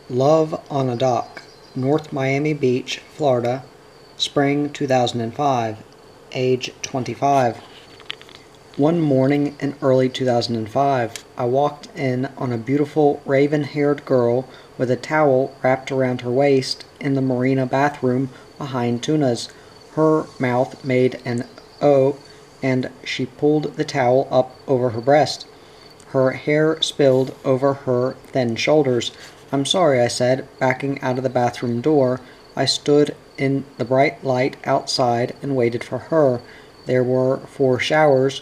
Love on a Dock, North Miami Beach, Florida, Spring 2005, age 25. One morning in early 2005, I walked in on a beautiful raven-haired girl with a towel wrapped around her waist in the marina bathroom behind Tuna's. Her mouth made an O, and she pulled the towel up over her breast. Her hair spilled over her thin shoulders. "I'm sorry," I said, backing out of the bathroom door. I stood in the bright light outside and waited for her. There were 4 showers,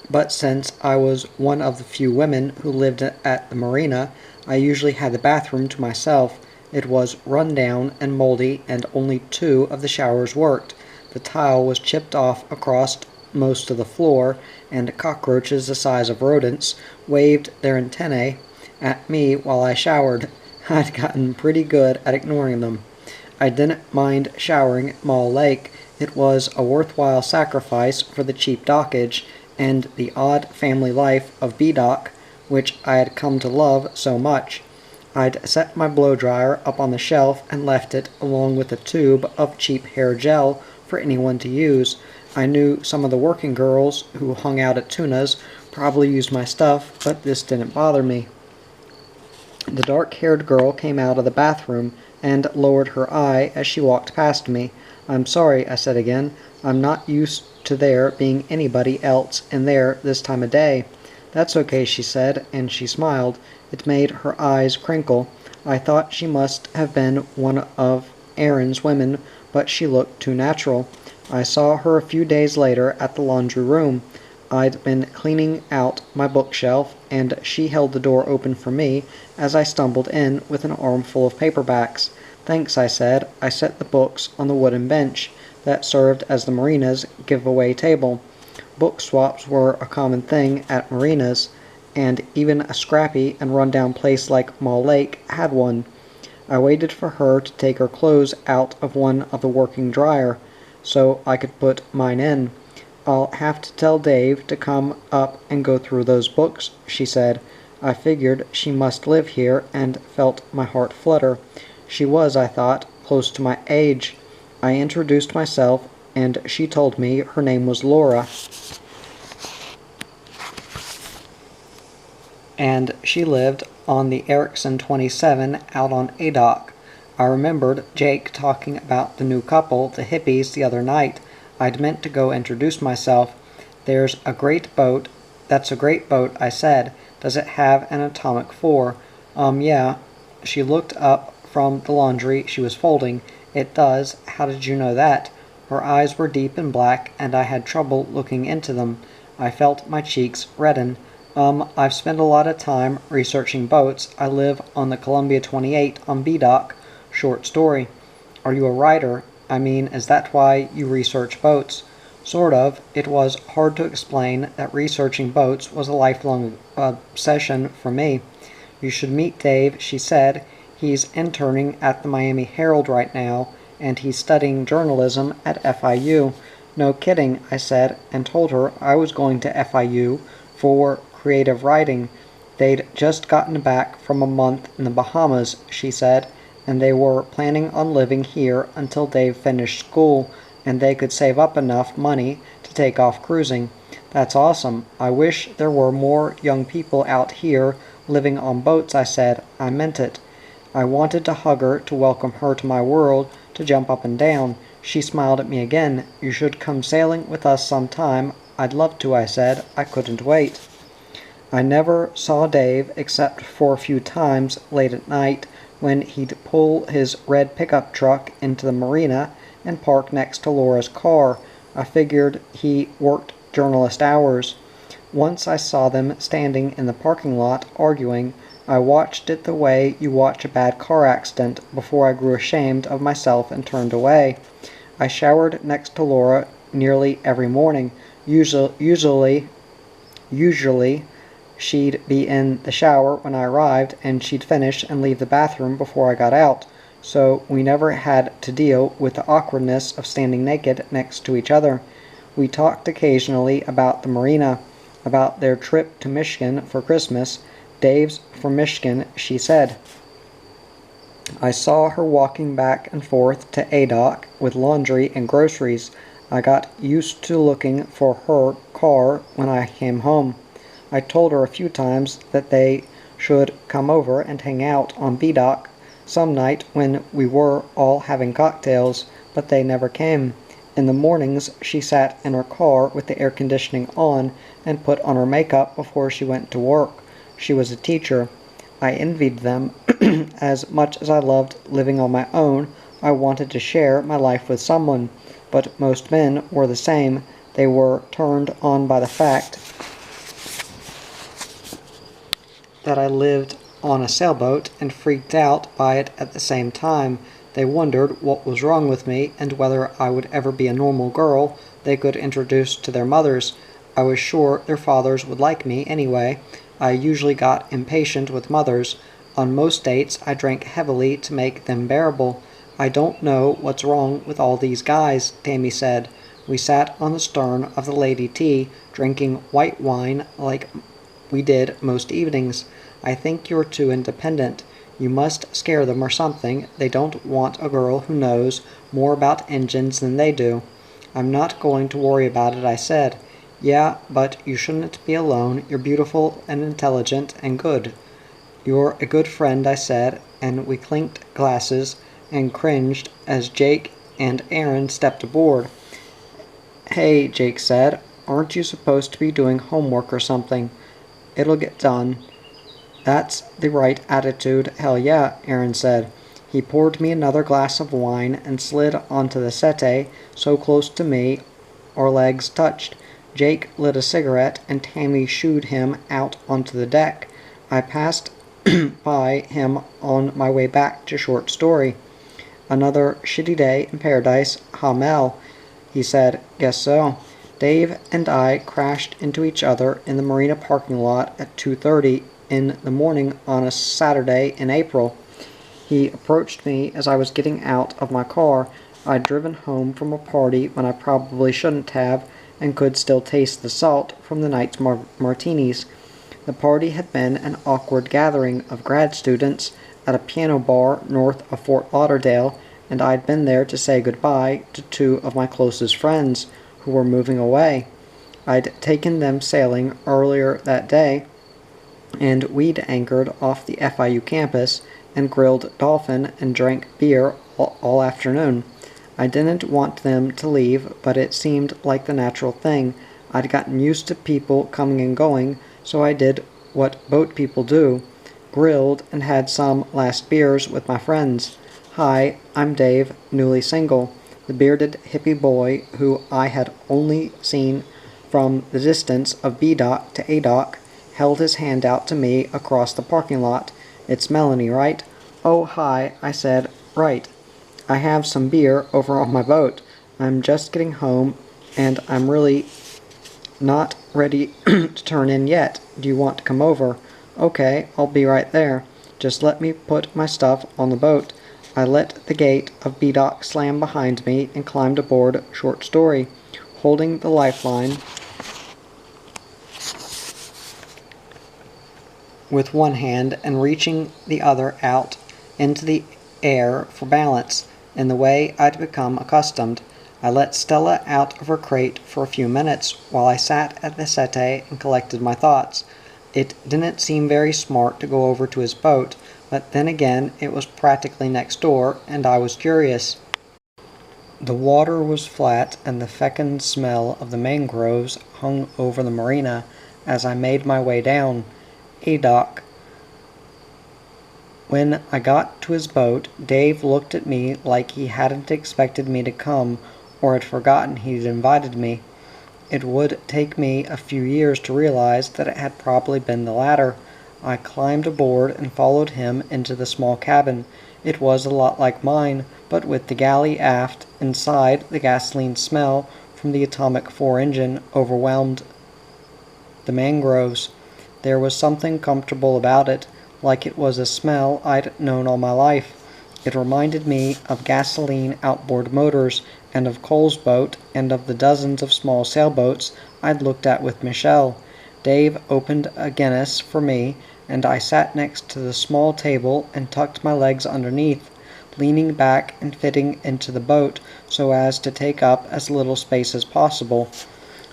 but since I was one of the few women who lived at the marina, I usually had the bathroom to myself. It was run down and moldy, and only 2 of the showers worked. The tile was chipped off across most of the floor, and cockroaches the size of rodents waved their antennae at me while I showered. I'd gotten pretty good at ignoring them. I didn't mind showering at Mall Lake. It was a worthwhile sacrifice for the cheap dockage and the odd family life of B-Dock, which I had come to love so much. I'd set my blow dryer up on the shelf and left it along with a tube of cheap hair gel for anyone to use. I knew some of the working girls who hung out at Tuna's probably used my stuff, but this didn't bother me. The dark-haired girl came out of the bathroom and lowered her eye as she walked past me. "I'm sorry," I said again. "I'm not used to there being anybody else in there this time of day." "That's okay," she said, and she smiled. It made her eyes crinkle. I thought she must have been one of Aaron's women, but she looked too natural. I saw her a few days later at the laundry room. I'd been cleaning out my bookshelf, and she held the door open for me as I stumbled in with an armful of paperbacks. "Thanks," I said. I set the books on the wooden bench that served as the marina's giveaway table. Book swaps were a common thing at marinas, and even a scrappy and run-down place like Mall Lake had one. I waited for her to take her clothes out of one of the working dryer, so I could put mine in. "I'll have to tell Dave to come up and go through those books," she said. I figured she must live here and felt my heart flutter. She was, I thought, close to my age. I introduced myself, and she told me her name was Laura, and she lived on the Erickson 27 out on a dock. I remembered Jake talking about the new couple, the hippies, the other night. I'd meant to go introduce myself. That's a great boat," I said. "Does it have an atomic 4? Yeah." She looked up from the laundry she was folding. "It does. How did you know that?" Her eyes were deep and black, and I had trouble looking into them. I felt my cheeks redden. I've spent a lot of time researching boats. I live on the Columbia 28 on B-Dock. Short story." "Are you a writer? I mean, is that why you research boats?" "Sort of." It was hard to explain that researching boats was a lifelong obsession for me. "You should meet Dave," she said. "He's interning at the Miami Herald right now, and he's studying journalism at FIU." "No kidding," I said, and told her I was going to FIU for creative writing. They'd just gotten back from a month in the Bahamas, she said, and they were planning on living here until Dave finished school, and they could save up enough money to take off cruising. "That's awesome. I wish there were more young people out here living on boats," I said. I meant it. I wanted to hug her, to welcome her to my world, to jump up and down. She smiled at me again. "You should come sailing with us sometime." "I'd love to," I said. I couldn't wait. I never saw Dave except for a few times late at night when he'd pull his red pickup truck into the marina and park next to Laura's car. I figured he worked journalist hours. Once I saw them standing in the parking lot arguing. I watched it the way you watch a bad car accident before I grew ashamed of myself and turned away. I showered next to Laura nearly every morning. Usually she'd be in the shower when I arrived, and she'd finish and leave the bathroom before I got out, so we never had to deal with the awkwardness of standing naked next to each other. We talked occasionally about the marina, about their trip to Michigan for Christmas. "Dave's from Michigan," she said. I saw her walking back and forth to Adoc with laundry and groceries. I got used to looking for her car when I came home. I told her a few times that they should come over and hang out on B-Dock some night when we were all having cocktails, but they never came. In the mornings she sat in her car with the air conditioning on and put on her makeup before she went to work. She was a teacher. I envied them. As much as I loved living on my own, I wanted to share my life with someone. But most men were the same. They were turned on by the fact that I lived on a sailboat and freaked out by it at the same time. They wondered what was wrong with me and whether I would ever be a normal girl they could introduce to their mothers. I was sure their fathers would like me anyway. I usually got impatient with mothers. On most dates, I drank heavily to make them bearable. I don't know what's wrong with all these guys, Tammy said. We sat on the stern of the Lady T, drinking white wine like we did most evenings. I think you're too independent. You must scare them or something. They don't want a girl who knows more about engines than they do. I'm not going to worry about it, I said. Yeah, but you shouldn't be alone. You're beautiful and intelligent and good. You're a good friend, I said, and we clinked glasses and cringed as Jake and Aaron stepped aboard. Hey, Jake said, aren't you supposed to be doing homework or something? It'll get done. That's the right attitude. Hell yeah, Aaron said. He poured me another glass of wine and slid onto the settee so close to me our legs touched. Jake lit a cigarette and Tammy shooed him out onto the deck. I passed by him on my way back to Short Story. Another shitty day in paradise, huh, Mel? He said. Guess so. Dave and I crashed into each other in the marina parking lot at 2:30 in the morning on a Saturday in April. He approached me as I was getting out of my car. I'd driven home from a party when I probably shouldn't have and could still taste the salt from the night's martinis. The party had been an awkward gathering of grad students at a piano bar north of Fort Lauderdale, and I'd been there to say goodbye to two of my closest friends who were moving away. I'd taken them sailing earlier that day, and we'd anchored off the FIU campus and grilled dolphin and drank beer all afternoon. I didn't want them to leave, but it seemed like the natural thing. I'd gotten used to people coming and going, so I did what boat people do, grilled and had some last beers with my friends. Hi, I'm Dave, newly single. The bearded hippie boy who I had only seen from the distance of B-Dock to A-Dock held his hand out to me across the parking lot. It's Melanie, right? Oh, hi, I said. Right. I have some beer over on my boat. I'm just getting home, and I'm really not ready to turn in yet. Do you want to come over? Okay, I'll be right there. Just let me put my stuff on the boat. I let the gate of B-Dock slam behind me and climbed aboard Short Story, holding the lifeline with one hand and reaching the other out into the air for balance, in the way I'd become accustomed. I let Stella out of her crate for a few minutes while I sat at the settee and collected my thoughts. It didn't seem very smart to go over to his boat, but then again it was practically next door, and I was curious. The water was flat, and the fecund smell of the mangroves hung over the marina as I made my way down. A-Dock. When I got to his boat, Dave looked at me like he hadn't expected me to come or had forgotten he'd invited me. It would take me a few years to realize that it had probably been the latter. I climbed aboard and followed him into the small cabin. It was a lot like mine, but with the galley aft. Inside, the gasoline smell from the Atomic 4 engine overwhelmed the mangroves. There was something comfortable about it, like it was a smell I'd known all my life. It reminded me of gasoline outboard motors, and of Cole's boat, and of the dozens of small sailboats I'd looked at with Michelle. Dave opened a Guinness for me and I sat next to the small table and tucked my legs underneath, leaning back and fitting into the boat so as to take up as little space as possible.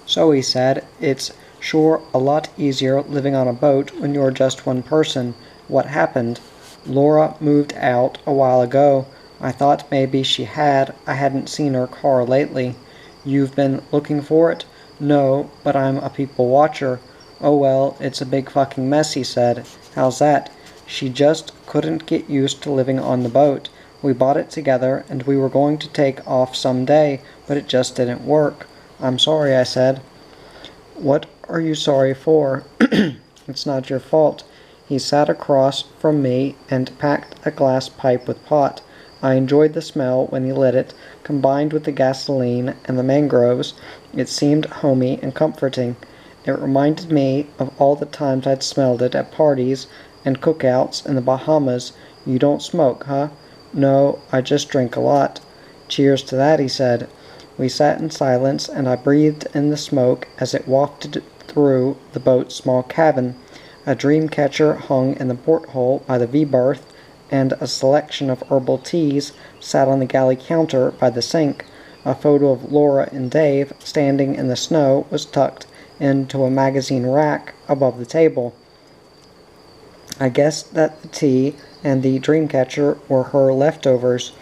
So he said, it's sure a lot easier living on a boat when you're just one person. What happened? Laura moved out a while ago. I thought maybe she had. I hadn't seen her car lately. You've been looking for it? No, but I'm a people watcher. Oh well, it's a big fucking mess, he said. How's that? She just couldn't get used to living on the boat. We bought it together, and we were going to take off some day, but it just didn't work. I'm sorry, I said. What are you sorry for? It's not your fault. He sat across from me and packed a glass pipe with pot. I enjoyed the smell when he lit it, combined with the gasoline and the mangroves. It seemed homey and comforting. It reminded me of all the times I'd smelled it at parties and cookouts in the Bahamas. You don't smoke, huh? No, I just drink a lot. Cheers to that, he said. We sat in silence, and I breathed in the smoke as it wafted through the boat's small cabin. A dream catcher hung in the porthole by the V-berth, and a selection of herbal teas sat on the galley counter by the sink. A photo of Laura and Dave standing in the snow was tucked into a magazine rack above the table. I guessed that the tea and the dream catcher were her leftovers.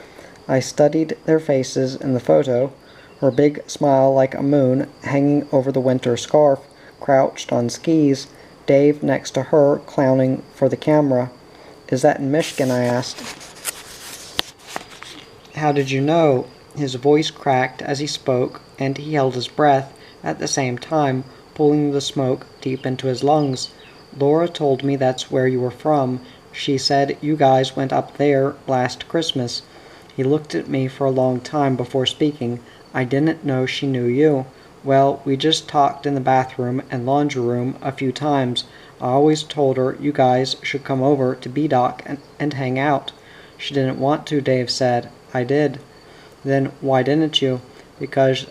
I studied their faces in the photo, her big smile like a moon hanging over the winter scarf, crouched on skis, Dave next to her clowning for the camera. Is that in Michigan? I asked. How did you know? His voice cracked as he spoke, and he held his breath, at the same time pulling the smoke deep into his lungs. Laura told me that's where you were from. She said you guys went up there last Christmas. He looked at me for a long time before speaking. I didn't know she knew you. Well, we just talked in the bathroom and laundry room a few times. I always told her you guys should come over to B-Dock and hang out. She didn't want to, Dave said. I did. Then why didn't you? Because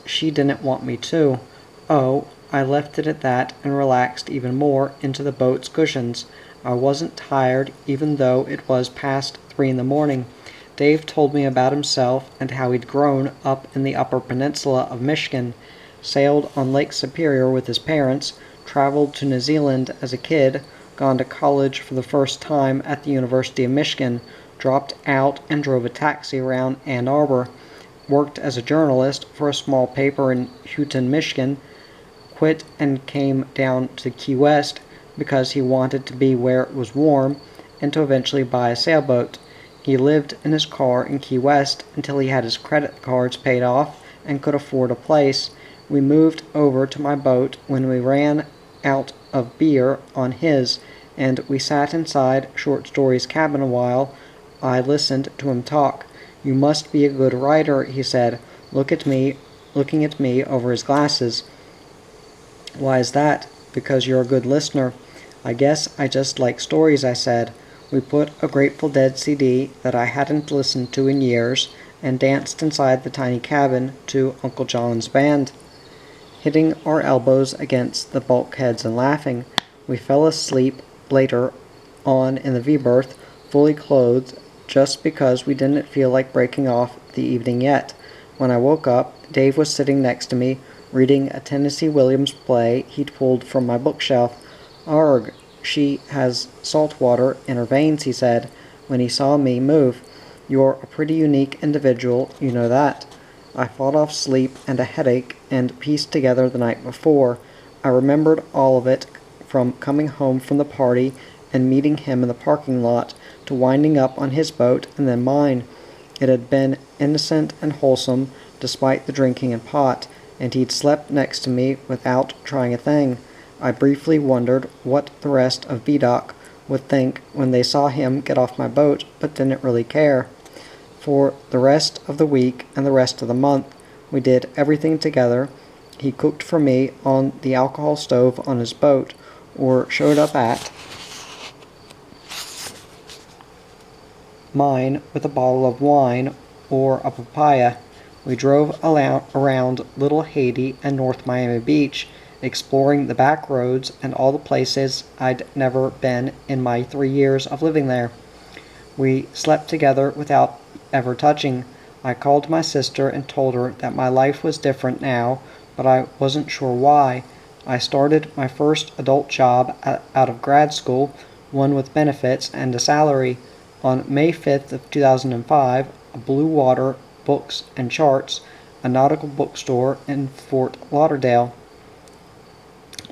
she didn't want me to. Oh, I left it at that and relaxed even more into the boat's cushions. I wasn't tired even though it was past 3 in the morning. Dave told me about himself and how he'd grown up in the Upper Peninsula of Michigan, sailed on Lake Superior with his parents, traveled to New Zealand as a kid, gone to college for the first time at the University of Michigan, dropped out and drove a taxi around Ann Arbor, worked as a journalist for a small paper in Houghton, Michigan, quit and came down to Key West because he wanted to be where it was warm and to eventually buy a sailboat. He lived in his car in Key West until he had his credit cards paid off and could afford a place. We moved over to my boat when we ran out of beer on his, and we sat inside Short Story's cabin a while. I listened to him talk. You must be a good writer, he said, looking at me over his glasses. Why is that? Because you're a good listener. I guess I just like stories, I said. We put a Grateful Dead CD that I hadn't listened to in years and danced inside the tiny cabin to Uncle John's band. Hitting our elbows against the bulkheads and laughing, we fell asleep later on in the V-berth, fully clothed, just because we didn't feel like breaking off the evening yet. When I woke up, Dave was sitting next to me, reading a Tennessee Williams play he'd pulled from my bookshelf. Arg, she has salt water in her veins, he said, when he saw me move. You're a pretty unique individual, you know that. I fought off sleep and a headache and pieced together the night before. I remembered all of it, from coming home from the party and meeting him in the parking lot to winding up on his boat and then mine. It had been innocent and wholesome, despite the drinking and pot, and he'd slept next to me without trying a thing. I briefly wondered what the rest of B-Dock would think when they saw him get off my boat, but didn't really care. For the rest of the week and the rest of the month, we did everything together. He cooked for me on the alcohol stove on his boat, or showed up at mine with a bottle of wine or a papaya. We drove around Little Haiti and North Miami Beach, exploring the back roads and all the places I'd never been in my 3 years of living there. We slept together without ever touching. I called my sister and told her that my life was different now, but I wasn't sure why. I started my first adult job out of grad school, one with benefits and a salary. On May 5th of 2005, a Blue Water Books and Charts, a nautical bookstore in Fort Lauderdale.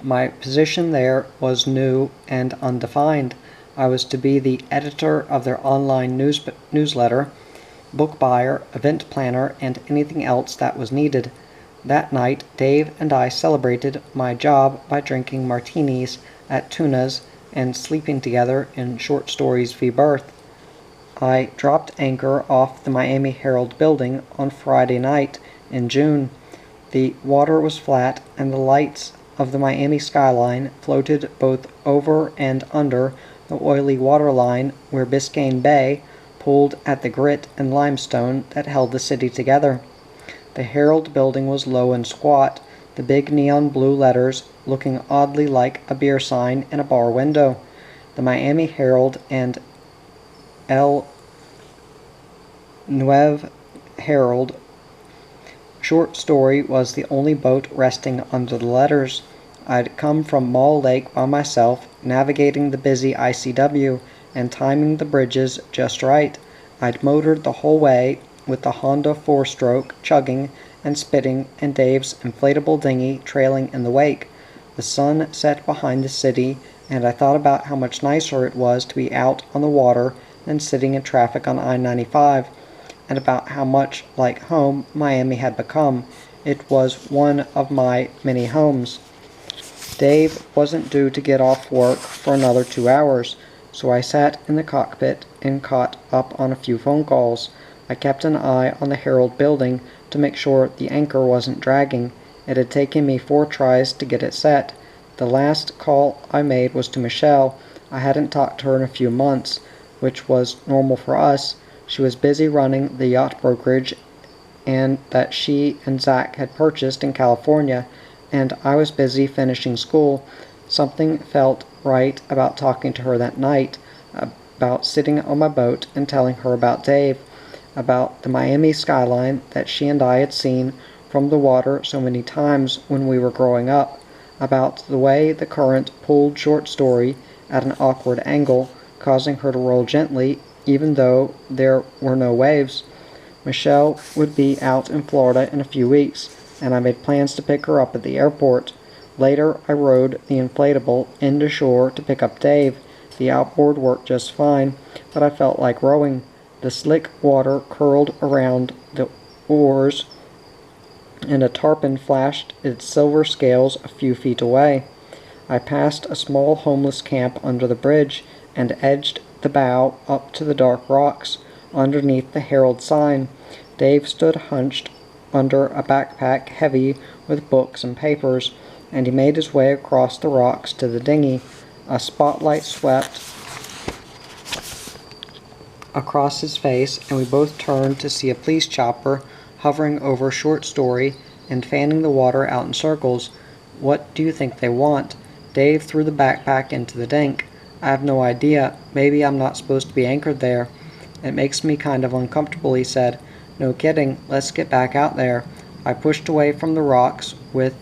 My position there was new and undefined. I was to be the editor of their online newsletter, book buyer, event planner, and anything else that was needed. That night, Dave and I celebrated my job by drinking martinis at Tuna's and sleeping together in Short Stories v. Birth. I dropped anchor off the Miami Herald building on Friday night in June. The water was flat, and the lights of the Miami skyline floated both over and under the oily waterline where Biscayne Bay pulled at the grit and limestone that held the city together. The Herald building was low and squat, the big neon blue letters looking oddly like a beer sign in a bar window. The Miami Herald and El Nuevo Herald Short Story was the only boat resting under the letters. I'd come from Mall Lake by myself, navigating the busy ICW and timing the bridges just right. I'd motored the whole way with the Honda four-stroke chugging and spitting and Dave's inflatable dinghy trailing in the wake. The sun set behind the city, and I thought about how much nicer it was to be out on the water than sitting in traffic on I-95, and about how much like home Miami had become. It was one of my many homes. Dave wasn't due to get off work for another 2 hours, so I sat in the cockpit and caught up on a few phone calls. I kept an eye on the Herald building to make sure the anchor wasn't dragging. It had taken me 4 tries to get it set. The last call I made was to Michelle. I hadn't talked to her in a few months, which was normal for us. She was busy running the yacht brokerage and that she and Zach had purchased in California, and I was busy finishing school. Something felt right about talking to her that night, about sitting on my boat and telling her about Dave, about the Miami skyline that she and I had seen from the water so many times when we were growing up, about the way the current pulled Short Story at an awkward angle, causing her to roll gently even though there were no waves. Michelle would be out in Florida in a few weeks, and I made plans to pick her up at the airport. Later, I rode the inflatable into shore to pick up Dave. The outboard worked just fine, but I felt like rowing. The slick water curled around the oars, and a tarpon flashed its silver scales a few feet away. I passed a small homeless camp under the bridge and edged the bow up to the dark rocks underneath the Herald sign. Dave stood hunched under a backpack heavy with books and papers, and he made his way across the rocks to the dinghy. A spotlight swept across his face, and we both turned to see a police chopper hovering over Short Story and fanning the water out in circles. "What do you think they want?" Dave threw the backpack into the dink. "I have no idea. Maybe I'm not supposed to be anchored there." "It makes me kind of uncomfortable," he said. "No kidding. Let's get back out there." I pushed away from the rocks with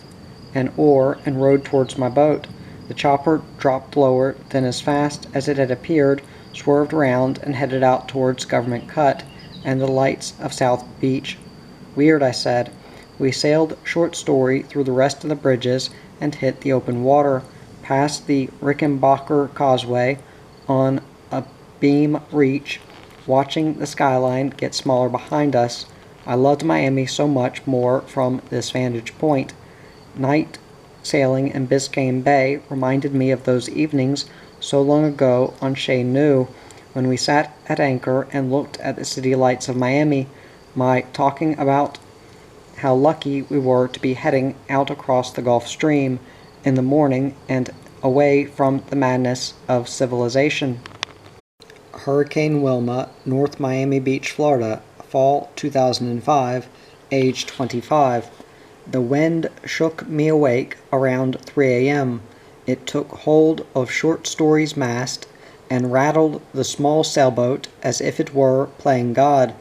an oar and rowed towards my boat. The chopper dropped lower, then as fast as it had appeared, swerved around and headed out towards Government Cut and the lights of South Beach. "Weird," I said. We sailed Short Story through the rest of the bridges and hit the open water, past the Rickenbacker Causeway on a beam reach, watching the skyline get smaller behind us. I loved Miami so much more from this vantage point. Night sailing in Biscayne Bay reminded me of those evenings so long ago on Chez Nous, when we sat at anchor and looked at the city lights of Miami, talking about how lucky we were to be heading out across the Gulf Stream in the morning and away from the madness of civilization. Hurricane Wilma, North Miami Beach, Florida, fall 2005, age 25. The wind shook me awake around 3 a.m. It took hold of Short Story's mast and rattled the small sailboat as if it were playing God.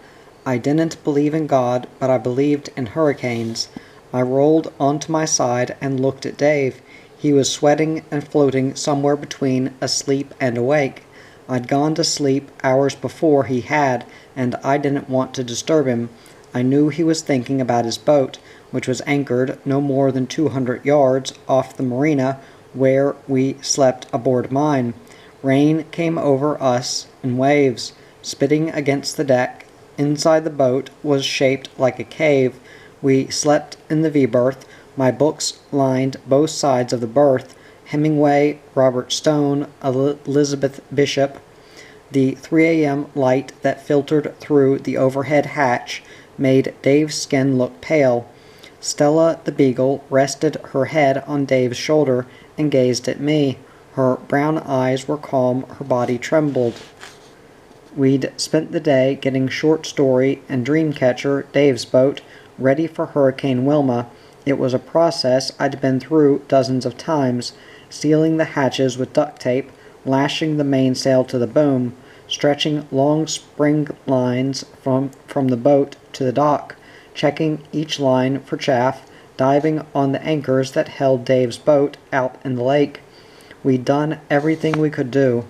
I didn't believe in God, but I believed in hurricanes. I rolled onto my side and looked at Dave. He was sweating and floating somewhere between asleep and awake. I'd gone to sleep hours before he had, and I didn't want to disturb him. I knew he was thinking about his boat, which was anchored no more than 200 yards off the marina where we slept aboard mine. Rain came over us in waves, spitting against the deck. Inside the boat was shaped like a cave. We slept in the V-berth. My books lined both sides of the berth. Hemingway, Robert Stone, Elizabeth Bishop. The 3 a.m. light that filtered through the overhead hatch made Dave's skin look pale. Stella the beagle rested her head on Dave's shoulder and gazed at me. Her brown eyes were calm, her body trembled. We'd spent the day getting Short Story and Dreamcatcher, Dave's boat, ready for Hurricane Wilma. It was a process I'd been through dozens of times, sealing the hatches with duct tape, lashing the mainsail to the boom, stretching long spring lines from the boat to the dock, checking each line for chaff, diving on the anchors that held Dave's boat out in the lake. We'd done everything we could do.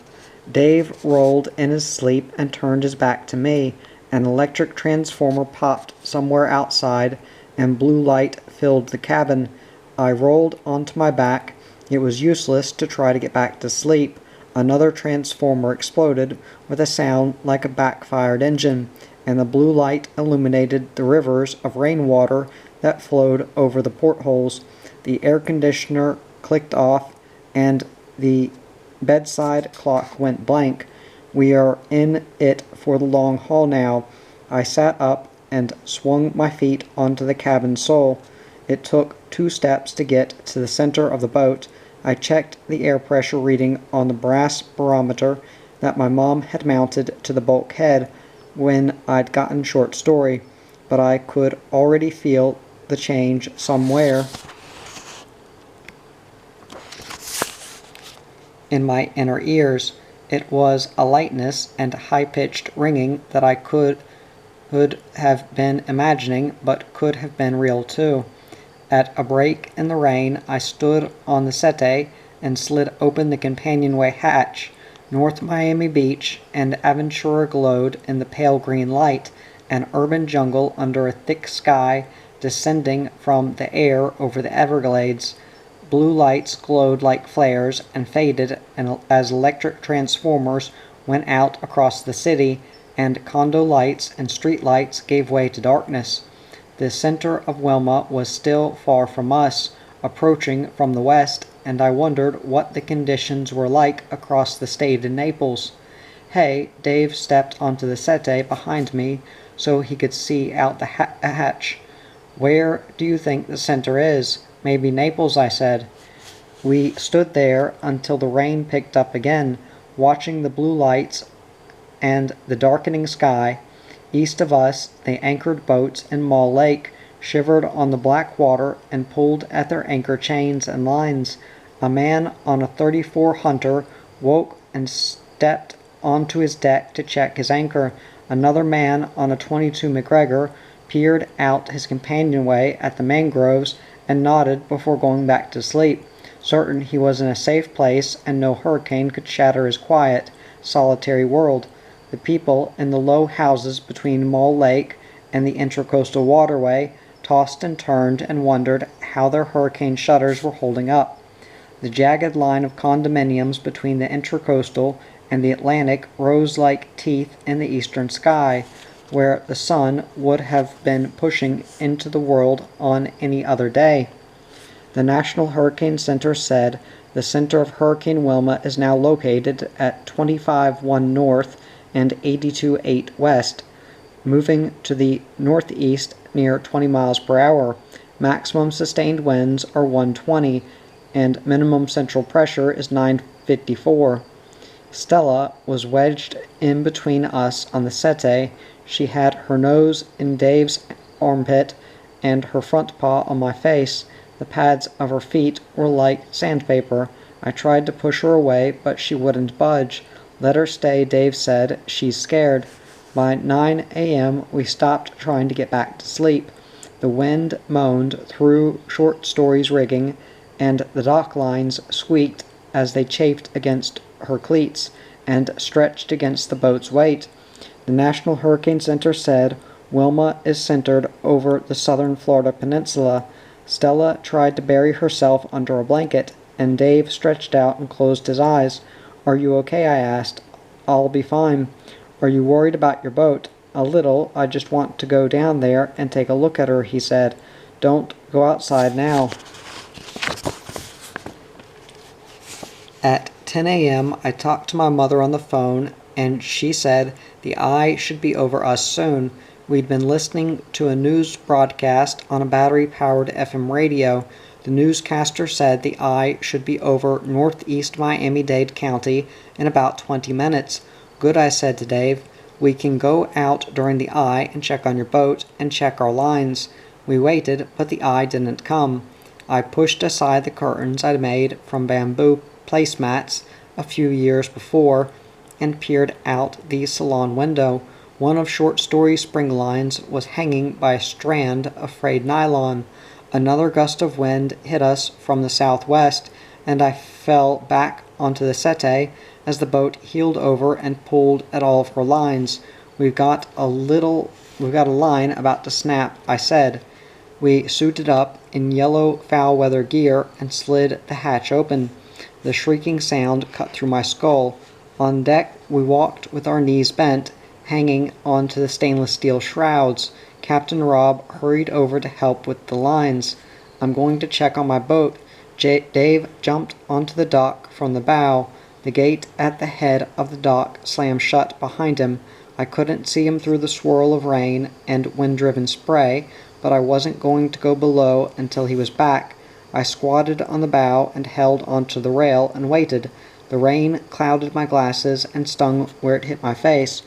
Dave rolled in his sleep and turned his back to me. An electric transformer popped somewhere outside, and blue light filled the cabin. I rolled onto my back. It was useless to try to get back to sleep. Another transformer exploded with a sound like a backfired engine, and the blue light illuminated the rivers of rainwater that flowed over the portholes. The air conditioner clicked off, and the bedside clock went blank. We are in it for the long haul now. I sat up and swung my feet onto the cabin sole. It took 2 steps to get to the center of the boat. I checked the air pressure reading on the brass barometer that my mom had mounted to the bulkhead when I'd gotten Short Story, but I could already feel the change somewhere in my inner ears. It was a lightness and high-pitched ringing that I could have been imagining, but could have been real too. At a break in the rain, I stood on the settee and slid open the companionway hatch. North Miami Beach and Aventura glowed in the pale green light, an urban jungle under a thick sky descending from the air over the Everglades. Blue lights glowed like flares and faded as electric transformers went out across the city, and condo lights and street lights gave way to darkness. The center of Wilma was still far from us, approaching from the west, and I wondered what the conditions were like across the state in Naples. Hey, Dave stepped onto the settee behind me so he could see out the hatch. Where do you think the center is? Maybe Naples, I said. We stood there until the rain picked up again, watching the blue lights and the darkening sky. East of us, the anchored boats in Mall Lake shivered on the black water and pulled at their anchor chains and lines. A man on a 34 Hunter woke and stepped onto his deck to check his anchor. Another man on a 22 McGregor peered out his companionway at the mangroves and nodded before going back to sleep, certain he was in a safe place and no hurricane could shatter his quiet, solitary world. The people in the low houses between Mall Lake and the Intracoastal Waterway tossed and turned and wondered how their hurricane shutters were holding up. The jagged line of condominiums between the Intracoastal and the Atlantic rose like teeth in the eastern sky, where the sun would have been pushing into the world on any other day. The National Hurricane Center said the center of Hurricane Wilma is now located at 25-1 north and 82-8 west, moving to the northeast near 20 miles per hour. Maximum sustained winds are 120, and minimum central pressure is 954. Stella was wedged in between us on the settee. She had her nose in Dave's armpit and her front paw on my face. The pads of her feet were like sandpaper. I tried to push her away, but she wouldn't budge. "Let her stay," Dave said. "She's scared." By 9 a.m. we stopped trying to get back to sleep. The wind moaned through Short Story's rigging, and the dock lines squeaked as they chafed against her cleats and stretched against the boat's weight. The National Hurricane Center said Wilma is centered over the southern Florida peninsula. Stella tried to bury herself under a blanket, and Dave stretched out and closed his eyes. "Are you okay?" I asked. "I'll be fine." "Are you worried about your boat?" "A little. I just want to go down there and take a look at her," he said. "Don't go outside now." At 10 a.m. I talked to my mother on the phone, and she said the eye should be over us soon. We'd been listening to a news broadcast on a battery-powered FM radio. The newscaster said the eye should be over northeast Miami-Dade County in about 20 minutes. "Good," I said to Dave. "We can go out during the eye and check on your boat and check our lines." We waited, but the eye didn't come. I pushed aside the curtains I'd made from bamboo placemats a few years before and peered out the salon window. One of Short Story's spring lines was hanging by a strand of frayed nylon. Another gust of wind hit us from the southwest, and I fell back onto the settee as the boat heeled over and pulled at all of her lines. We've got a line about to snap," I said. We suited up in yellow foul-weather gear and slid the hatch open. The shrieking sound cut through my skull. On deck we walked with our knees bent, hanging onto the stainless steel shrouds. Captain Robb hurried over to help with the lines. "I'm going to check on my boat." Dave jumped onto the dock from the bow. The gate at the head of the dock slammed shut behind him. I couldn't see him through the swirl of rain and wind-driven spray, but I wasn't going to go below until he was back. I squatted on the bow and held onto the rail and waited. The rain clouded my glasses and stung where it hit my face.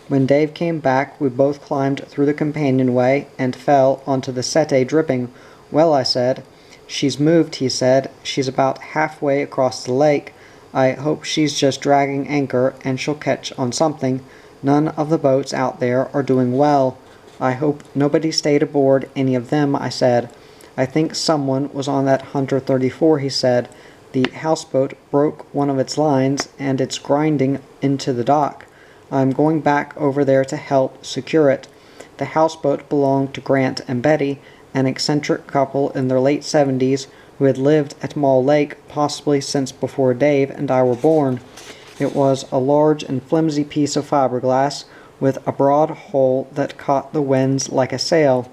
When Dave came back, we both climbed through the companionway and fell onto the settee dripping. "Well," I said. "She's moved," he said. "She's about halfway across the lake. I hope she's just dragging anchor and she'll catch on something. None of the boats out there are doing well." "I hope nobody stayed aboard any of them," I said. "I think someone was on that Hunter 34, he said. "The houseboat broke one of its lines, and it's grinding into the dock. I'm going back over there to help secure it." The houseboat belonged to Grant and Betty, an eccentric couple in their late 70s who had lived at Mall Lake possibly since before Dave and I were born. It was a large and flimsy piece of fiberglass with a broad hole that caught the winds like a sail.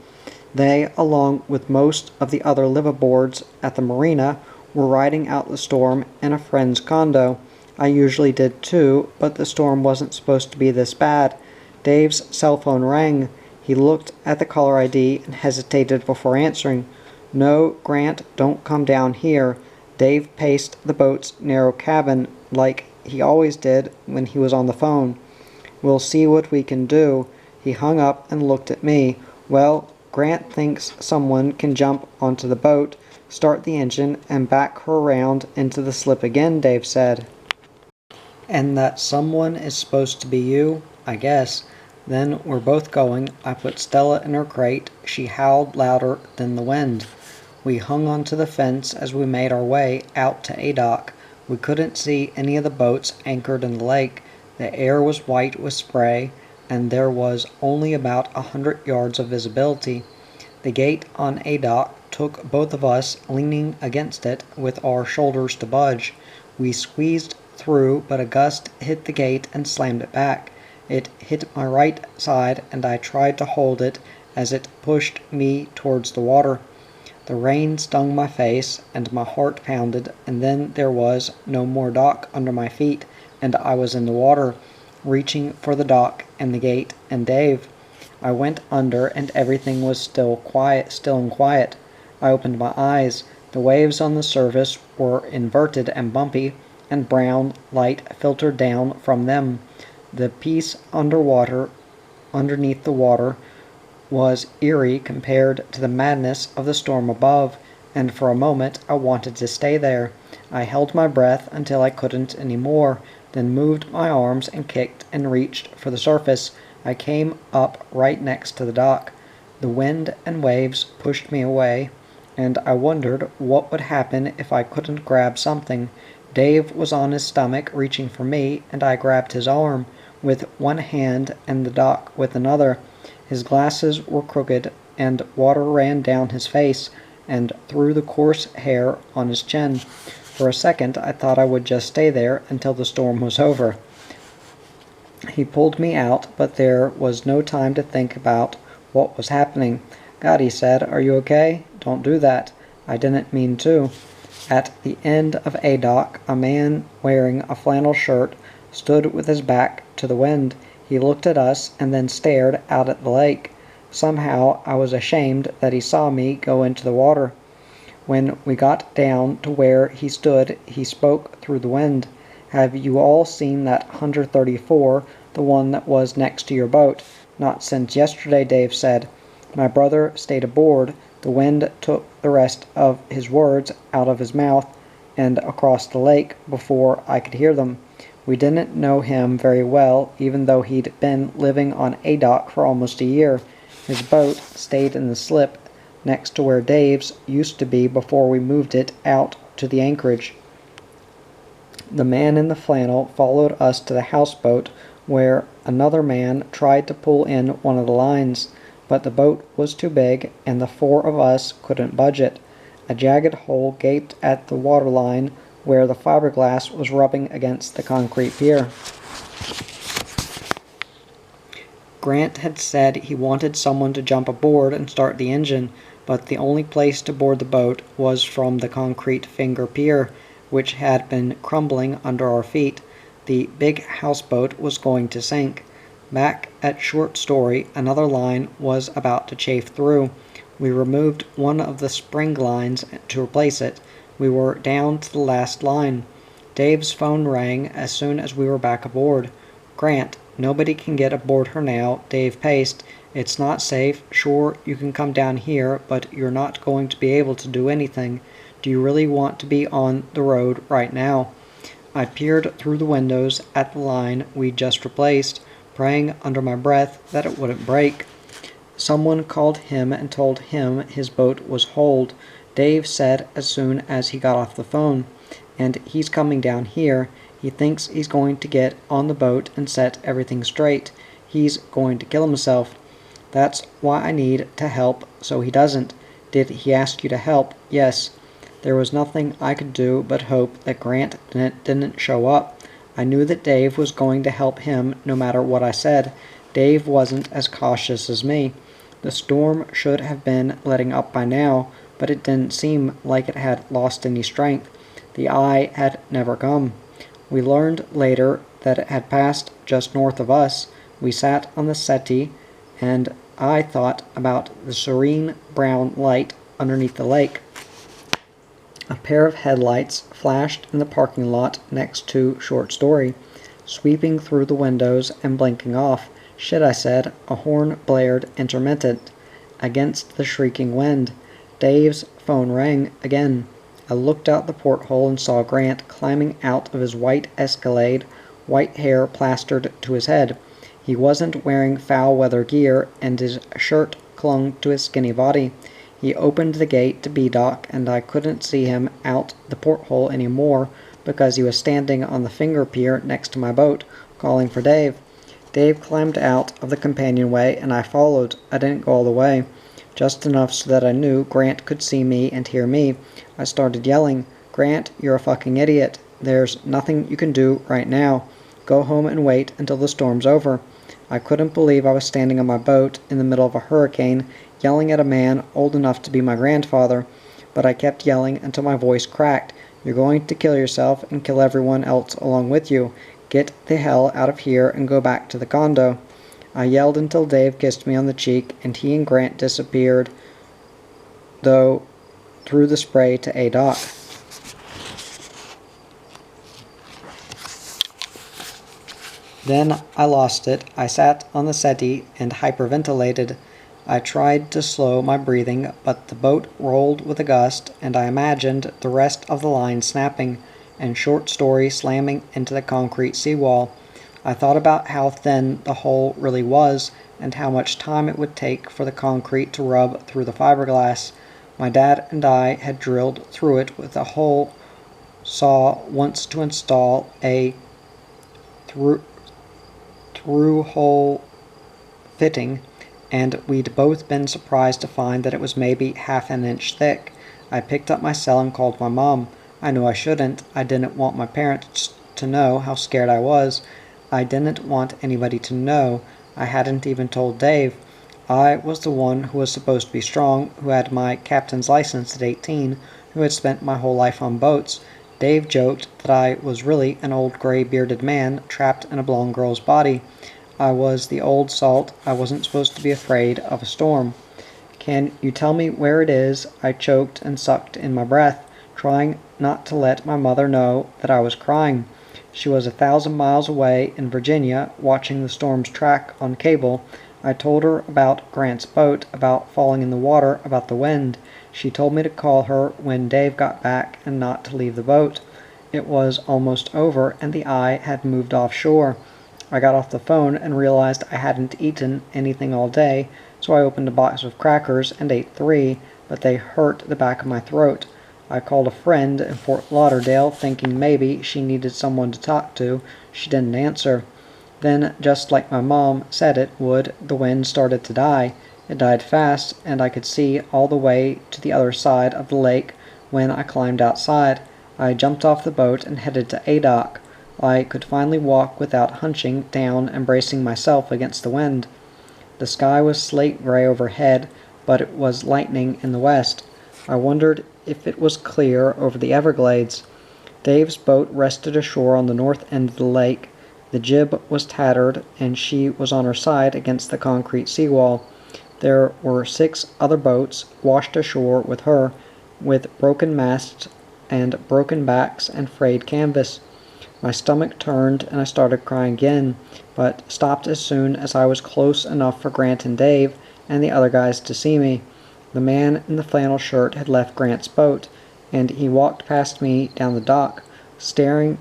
They, along with most of the other liveaboards at the marina, were riding out the storm in a friend's condo. I usually did too, but the storm wasn't supposed to be this bad. Dave's cell phone rang. He looked at the caller ID and hesitated before answering. "No, Grant, don't come down here." Dave paced the boat's narrow cabin like he always did when he was on the phone. "We'll see what we can do." He hung up and looked at me. "Well, Grant thinks someone can jump onto the boat, start the engine, and back her around into the slip again," Dave said. "And that someone is supposed to be you, I guess. Then we're both going." I put Stella in her crate. She howled louder than the wind. We hung onto the fence as we made our way out to a dock. We couldn't see any of the boats anchored in the lake. The air was white with spray, and there was only about 100 yards of visibility. The gate on a dock took both of us leaning against it with our shoulders to budge. We squeezed through, but a gust hit the gate and slammed it back. It hit my right side, and I tried to hold it as it pushed me towards the water. The rain stung my face, and my heart pounded, and then there was no more dock under my feet, and I was in the water, reaching for the dock and the gate and Dave. I went under, and everything was still and quiet. I opened my eyes. The waves on the surface were inverted and bumpy, and brown light filtered down from them. The piece underneath the water was eerie compared to the madness of the storm above, and for a moment I wanted to stay there. I held my breath until I couldn't any more, then moved my arms and kicked and reached for the surface. I came up right next to the dock. The wind and waves pushed me away, and I wondered what would happen if I couldn't grab something. Dave was on his stomach reaching for me, and I grabbed his arm with one hand and the dock with another. His glasses were crooked, and water ran down his face and through the coarse hair on his chin. For a second I thought I would just stay there until the storm was over. He pulled me out, but there was no time to think about what was happening. "God," he said, "are you okay? Don't do that." I didn't mean to. At the end of a dock, a man wearing a flannel shirt stood with his back to the wind. He looked at us and then stared out at the lake. Somehow I was ashamed that he saw me go into the water. When we got down to where he stood, he spoke through the wind. "Have you all seen that Hunter 34, the one that was next to your boat?" "Not since yesterday," Dave said. My brother stayed aboard. The wind took the rest of his words out of his mouth and across the lake before I could hear them. We didn't know him very well, even though he'd been living on a dock for almost a year. His boat stayed in the slip next to where Dave's used to be before we moved it out to the anchorage. The man in the flannel followed us to the houseboat, where another man tried to pull in one of the lines, but the boat was too big and the four of us couldn't budge it. A jagged hole gaped at the waterline where the fiberglass was rubbing against the concrete pier. Grant had said he wanted someone to jump aboard and start the engine, but the only place to board the boat was from the concrete finger pier, which had been crumbling under our feet. The big houseboat was going to sink. Back at Short Story, another line was about to chafe through. We removed one of the spring lines to replace it. We were down to the last line. Dave's phone rang as soon as we were back aboard. "Grant, nobody can get aboard her now," Dave paced. "It's not safe. Sure, you can come down here, but you're not going to be able to do anything. Do you really want to be on the road right now?" I peered through the windows at the line we'd just replaced, praying under my breath that it wouldn't break. Someone called him and told him his boat was holed, Dave said as soon as he got off the phone. "And he's coming down here. He thinks he's going to get on the boat and set everything straight. He's going to kill himself. That's why I need to help so he doesn't." "Did he ask you to help?" "Yes." There was nothing I could do but hope that Grant didn't show up. I knew that Dave was going to help him no matter what I said. Dave wasn't as cautious as me. The storm should have been letting up by now, but it didn't seem like it had lost any strength. The eye had never come. We learned later that it had passed just north of us. We sat on the settee, and I thought about the serene brown light underneath the lake. A pair of headlights flashed in the parking lot next to Short Story, sweeping through the windows and blinking off. "Shit," I said. A horn blared intermittent against the shrieking wind. Dave's phone rang again. I looked out the porthole and saw Grant climbing out of his white Escalade, white hair plastered to his head. He wasn't wearing foul-weather gear, and his shirt clung to his skinny body. He opened the gate to B-Dock, and I couldn't see him out the porthole anymore because he was standing on the finger pier next to my boat, calling for Dave. Dave climbed out of the companionway, and I followed. I didn't go all the way, just enough so that I knew Grant could see me and hear me. I started yelling, "Grant, you're a fucking idiot. There's nothing you can do right now. Go home and wait until the storm's over." I couldn't believe I was standing on my boat in the middle of a hurricane, yelling at a man old enough to be my grandfather, but I kept yelling until my voice cracked. "You're going to kill yourself and kill everyone else along with you. Get the hell out of here and go back to the condo." I yelled until Dave kissed me on the cheek, and he and Grant disappeared, though, through the spray to A-Dock. Then I lost it. I sat on the settee and hyperventilated. I tried to slow my breathing, but the boat rolled with a gust, and I imagined the rest of the line snapping, and Short Story slamming into the concrete seawall. I thought about how thin the hole really was, and how much time it would take for the concrete to rub through the fiberglass. My dad and I had drilled through it with a hole saw once to install a through-hole fitting, and we'd both been surprised to find that it was maybe half an inch thick. I picked up my cell and called my mom. I knew I shouldn't. I didn't want my parents to know how scared I was. I didn't want anybody to know. I hadn't even told Dave. I was the one who was supposed to be strong, who had my captain's license at 18, who had spent my whole life on boats. Dave joked that I was really an old gray-bearded man trapped in a blonde girl's body. I was the old salt. I wasn't supposed to be afraid of a storm. "Can you tell me where it is?" I choked and sucked in my breath, trying not to let my mother know that I was crying. She was 1,000 miles away in Virginia, watching the storm's track on cable. I told her about Grant's boat, about falling in the water, about the wind. She told me to call her when Dave got back and not to leave the boat. It was almost over, and the eye had moved offshore. I got off the phone and realized I hadn't eaten anything all day, so I opened a box of crackers and ate 3, but they hurt the back of my throat. I called a friend in Fort Lauderdale, thinking maybe she needed someone to talk to. She didn't answer. Then, just like my mom said it would, the wind started to die. It died fast, and I could see all the way to the other side of the lake when I climbed outside. I jumped off the boat and headed to a dock. I could finally walk without hunching down and bracing myself against the wind. The sky was slate gray overhead, but it was lightning in the west. I wondered if it was clear over the Everglades. Dave's boat rested ashore on the north end of the lake. The jib was tattered, and she was on her side against the concrete seawall. There were 6 other boats washed ashore with her, with broken masts and broken backs and frayed canvas. My stomach turned, and I started crying again, but stopped as soon as I was close enough for Grant and Dave and the other guys to see me. The man in the flannel shirt had left Grant's boat, and he walked past me down the dock, staring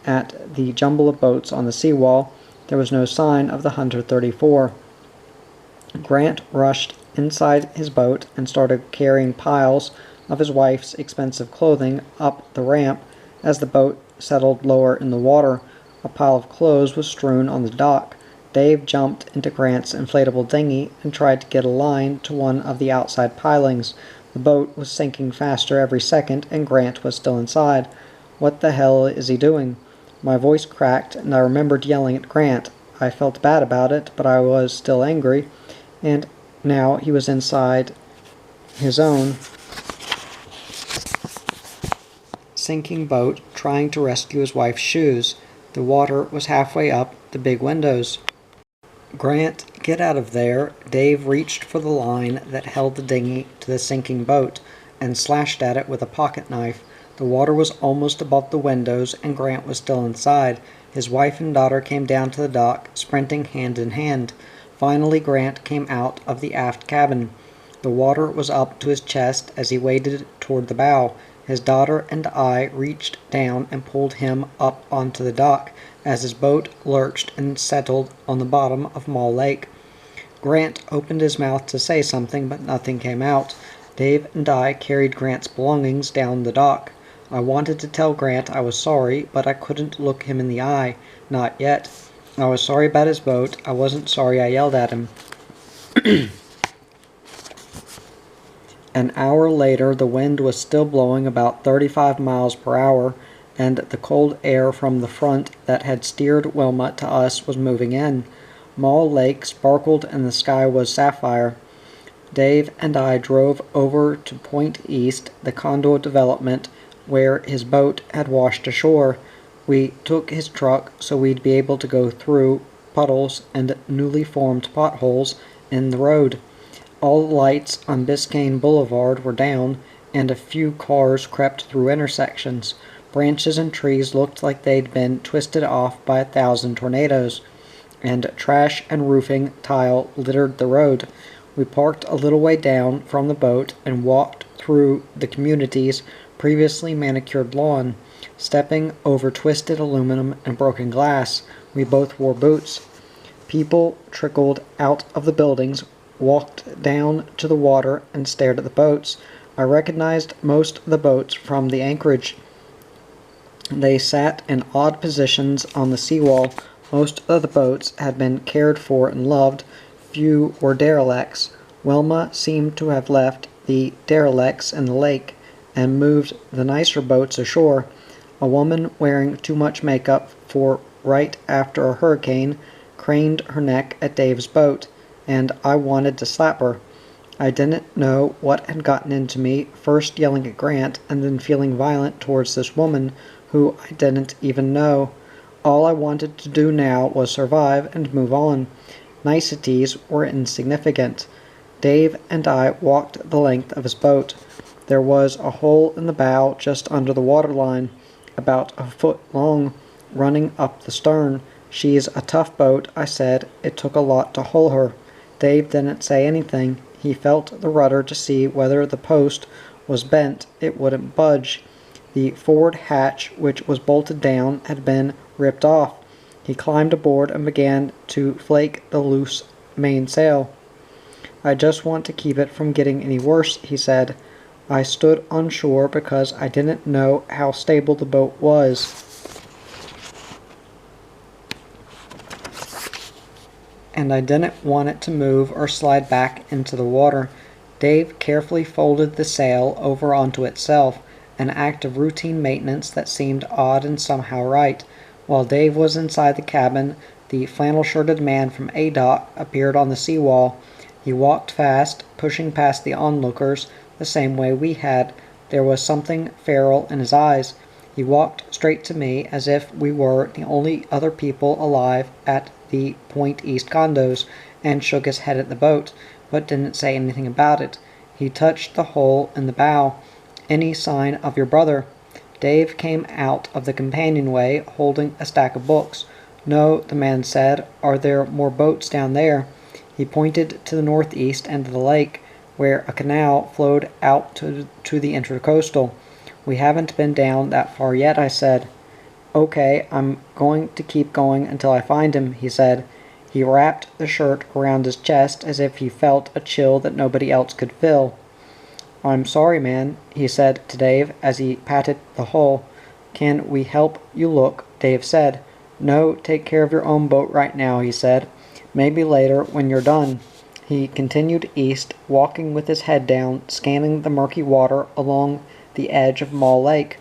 at the jumble of boats on the seawall. There was no sign of the Hunter 34. Grant rushed inside his boat and started carrying piles of his wife's expensive clothing up the ramp. As the boat settled lower in the water, a pile of clothes was strewn on the dock. Dave jumped into Grant's inflatable dinghy and tried to get a line to one of the outside pilings. The boat was sinking faster every second, and Grant was still inside. "What the hell is he doing?" My voice cracked, and I remembered yelling at Grant. I felt bad about it, but I was still angry, and now he was inside his own sinking boat, trying to rescue his wife's shoes. The water was halfway up the big windows. "Grant, get out of there." Dave reached for the line that held the dinghy to the sinking boat and slashed at it with a pocket knife. The water was almost above the windows, and Grant was still inside. His wife and daughter came down to the dock, sprinting hand in hand. Finally, Grant came out of the aft cabin. The water was up to his chest as he waded toward the bow. His daughter and I reached down and pulled him up onto the dock as his boat lurched and settled on the bottom of Mall Lake. Grant opened his mouth to say something, but nothing came out. Dave and I carried Grant's belongings down the dock. I wanted to tell Grant I was sorry, but I couldn't look him in the eye. Not yet. I was sorry about his boat. I wasn't sorry I yelled at him. An hour later, the wind was still blowing about 35 miles per hour, and the cold air from the front that had steered Wilma to us was moving in. Mall Lake sparkled and the sky was sapphire. Dave and I drove over to Point East, the condo development where his boat had washed ashore. We took his truck so we'd be able to go through puddles and newly formed potholes in the road. All the lights on Biscayne Boulevard were down, and a few cars crept through intersections. Branches and trees looked like they'd been twisted off by 1,000 tornadoes, and trash and roofing tile littered the road. We parked a little way down from the boat and walked through the community's previously manicured lawn, stepping over twisted aluminum and broken glass. We both wore boots. People trickled out of the buildings, walked down to the water, and stared at the boats. I recognized most of the boats from the anchorage. They sat in odd positions on the seawall. Most of the boats had been cared for and loved. Few were derelicts. Wilma seemed to have left the derelicts in the lake and moved the nicer boats ashore. A woman wearing too much makeup for right after a hurricane craned her neck at Dave's boat, and I wanted to slap her. I didn't know what had gotten into me, first yelling at Grant and then feeling violent towards this woman who I didn't even know. All I wanted to do now was survive and move on. Niceties were insignificant. Dave and I walked the length of his boat. There was a hole in the bow just under the waterline, about a foot long, running up the stern. "She's a tough boat," I said. It took a lot to hull her. Dave didn't say anything. He felt the rudder to see whether the post was bent. It wouldn't budge. The forward hatch, which was bolted down, had been ripped off. He climbed aboard and began to flake the loose mainsail. "I just want to keep it from getting any worse," he said. I stood on shore because I didn't know how stable the boat was, and I didn't want it to move or slide back into the water. Dave carefully folded the sail over onto itself, an act of routine maintenance that seemed odd and somehow right. While Dave was inside the cabin, the flannel-shirted man from A-Dock appeared on the seawall. He walked fast, pushing past the onlookers the same way we had. There was something feral in his eyes. He walked straight to me as if we were the only other people alive at the Point East condos, and shook his head at the boat, but didn't say anything about it. He touched the hole in the bow. "Any sign of your brother?" Dave came out of the companionway holding a stack of books. "No," the man said. "Are there more boats down there?" He pointed to the northeast and to the lake, where a canal flowed out to the intercoastal. "We haven't been down that far yet," I said. "Okay, I'm going to keep going until I find him," he said. He wrapped the shirt around his chest as if he felt a chill that nobody else could feel. "I'm sorry, man," he said to Dave as he patted the hull. "Can we help you look?" Dave said. "No, take care of your own boat right now," he said. "Maybe later when you're done." He continued east, walking with his head down, scanning the murky water along the edge of Mall Lake.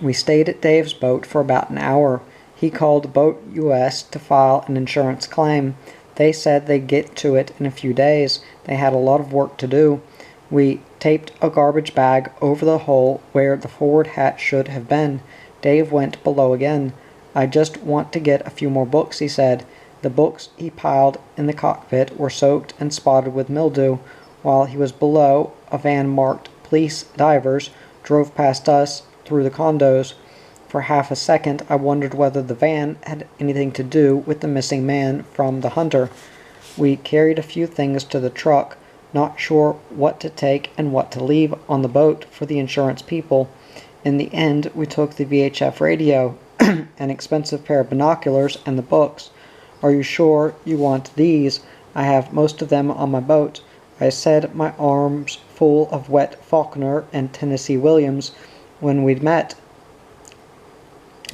We stayed at Dave's boat for about an hour. He called Boat US to file an insurance claim. They said they'd get to it in a few days. They had a lot of work to do. We taped a garbage bag over the hole where the forward hatch should have been. Dave went below again. "I just want to get a few more books," he said. The books he piled in the cockpit were soaked and spotted with mildew. While he was below, a van marked "Police Divers" drove past us through the condos. For half a second I wondered whether the van had anything to do with the missing man from the Hunter. We carried a few things to the truck, not sure what to take and what to leave on the boat for the insurance people. In the end, we took the VHF radio, an expensive pair of binoculars, and the books. "Are you sure you want these? I have most of them on my boat." I said, my arms full of wet Faulkner and Tennessee Williams, when we'd met.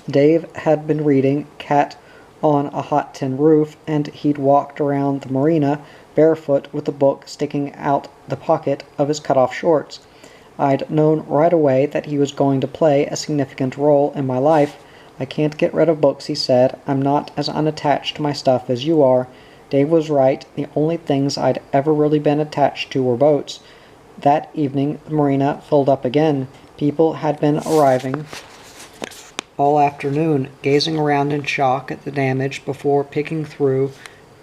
Dave had been reading Cat on a Hot Tin Roof, and he'd walked around the marina barefoot with the book sticking out the pocket of his cut-off shorts. I'd known right away that he was going to play a significant role in my life. "I can't get rid of books," he said. "I'm not as unattached to my stuff as you are." Dave was right. The only things I'd ever really been attached to were boats. That evening the marina filled up again. People had been arriving all afternoon, gazing around in shock at the damage before picking through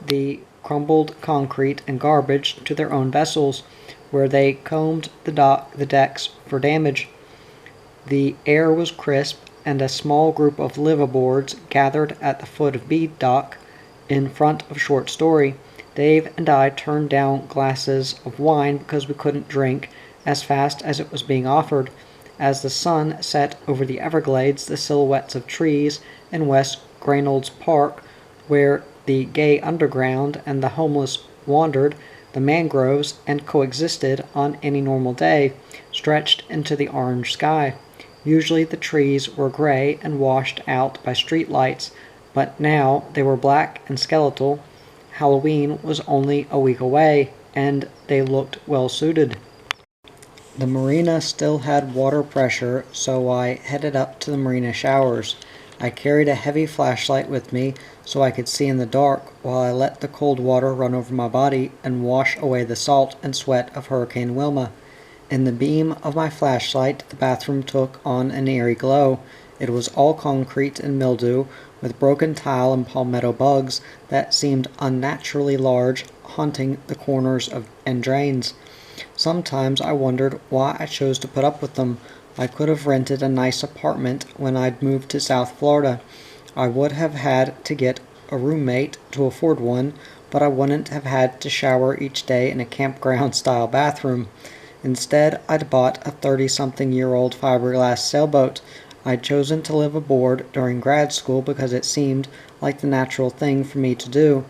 the crumbled concrete and garbage to their own vessels, where they combed the decks for damage. The air was crisp, and a small group of liveaboards gathered at the foot of B Dock in front of Short Story. Dave and I turned down glasses of wine because we couldn't drink as fast as it was being offered. As the sun set over the Everglades, the silhouettes of trees in West Greynold's Park, where the gay underground and the homeless wandered, the mangroves, and coexisted on any normal day, stretched into the orange sky. Usually the trees were gray and washed out by street lights, but now they were black and skeletal. Halloween was only a week away, and they looked well suited. The marina still had water pressure, so I headed up to the marina showers. I carried a heavy flashlight with me so I could see in the dark while I let the cold water run over my body and wash away the salt and sweat of Hurricane Wilma. In the beam of my flashlight, the bathroom took on an eerie glow. It was all concrete and mildew, with broken tile and palmetto bugs that seemed unnaturally large, haunting the corners and drains. Sometimes I wondered why I chose to put up with them. I could have rented a nice apartment when I'd moved to South Florida. I would have had to get a roommate to afford one, but I wouldn't have had to shower each day in a campground-style bathroom. Instead, I'd bought a 30-something-year-old fiberglass sailboat. I'd chosen to live aboard during grad school because it seemed like the natural thing for me to do.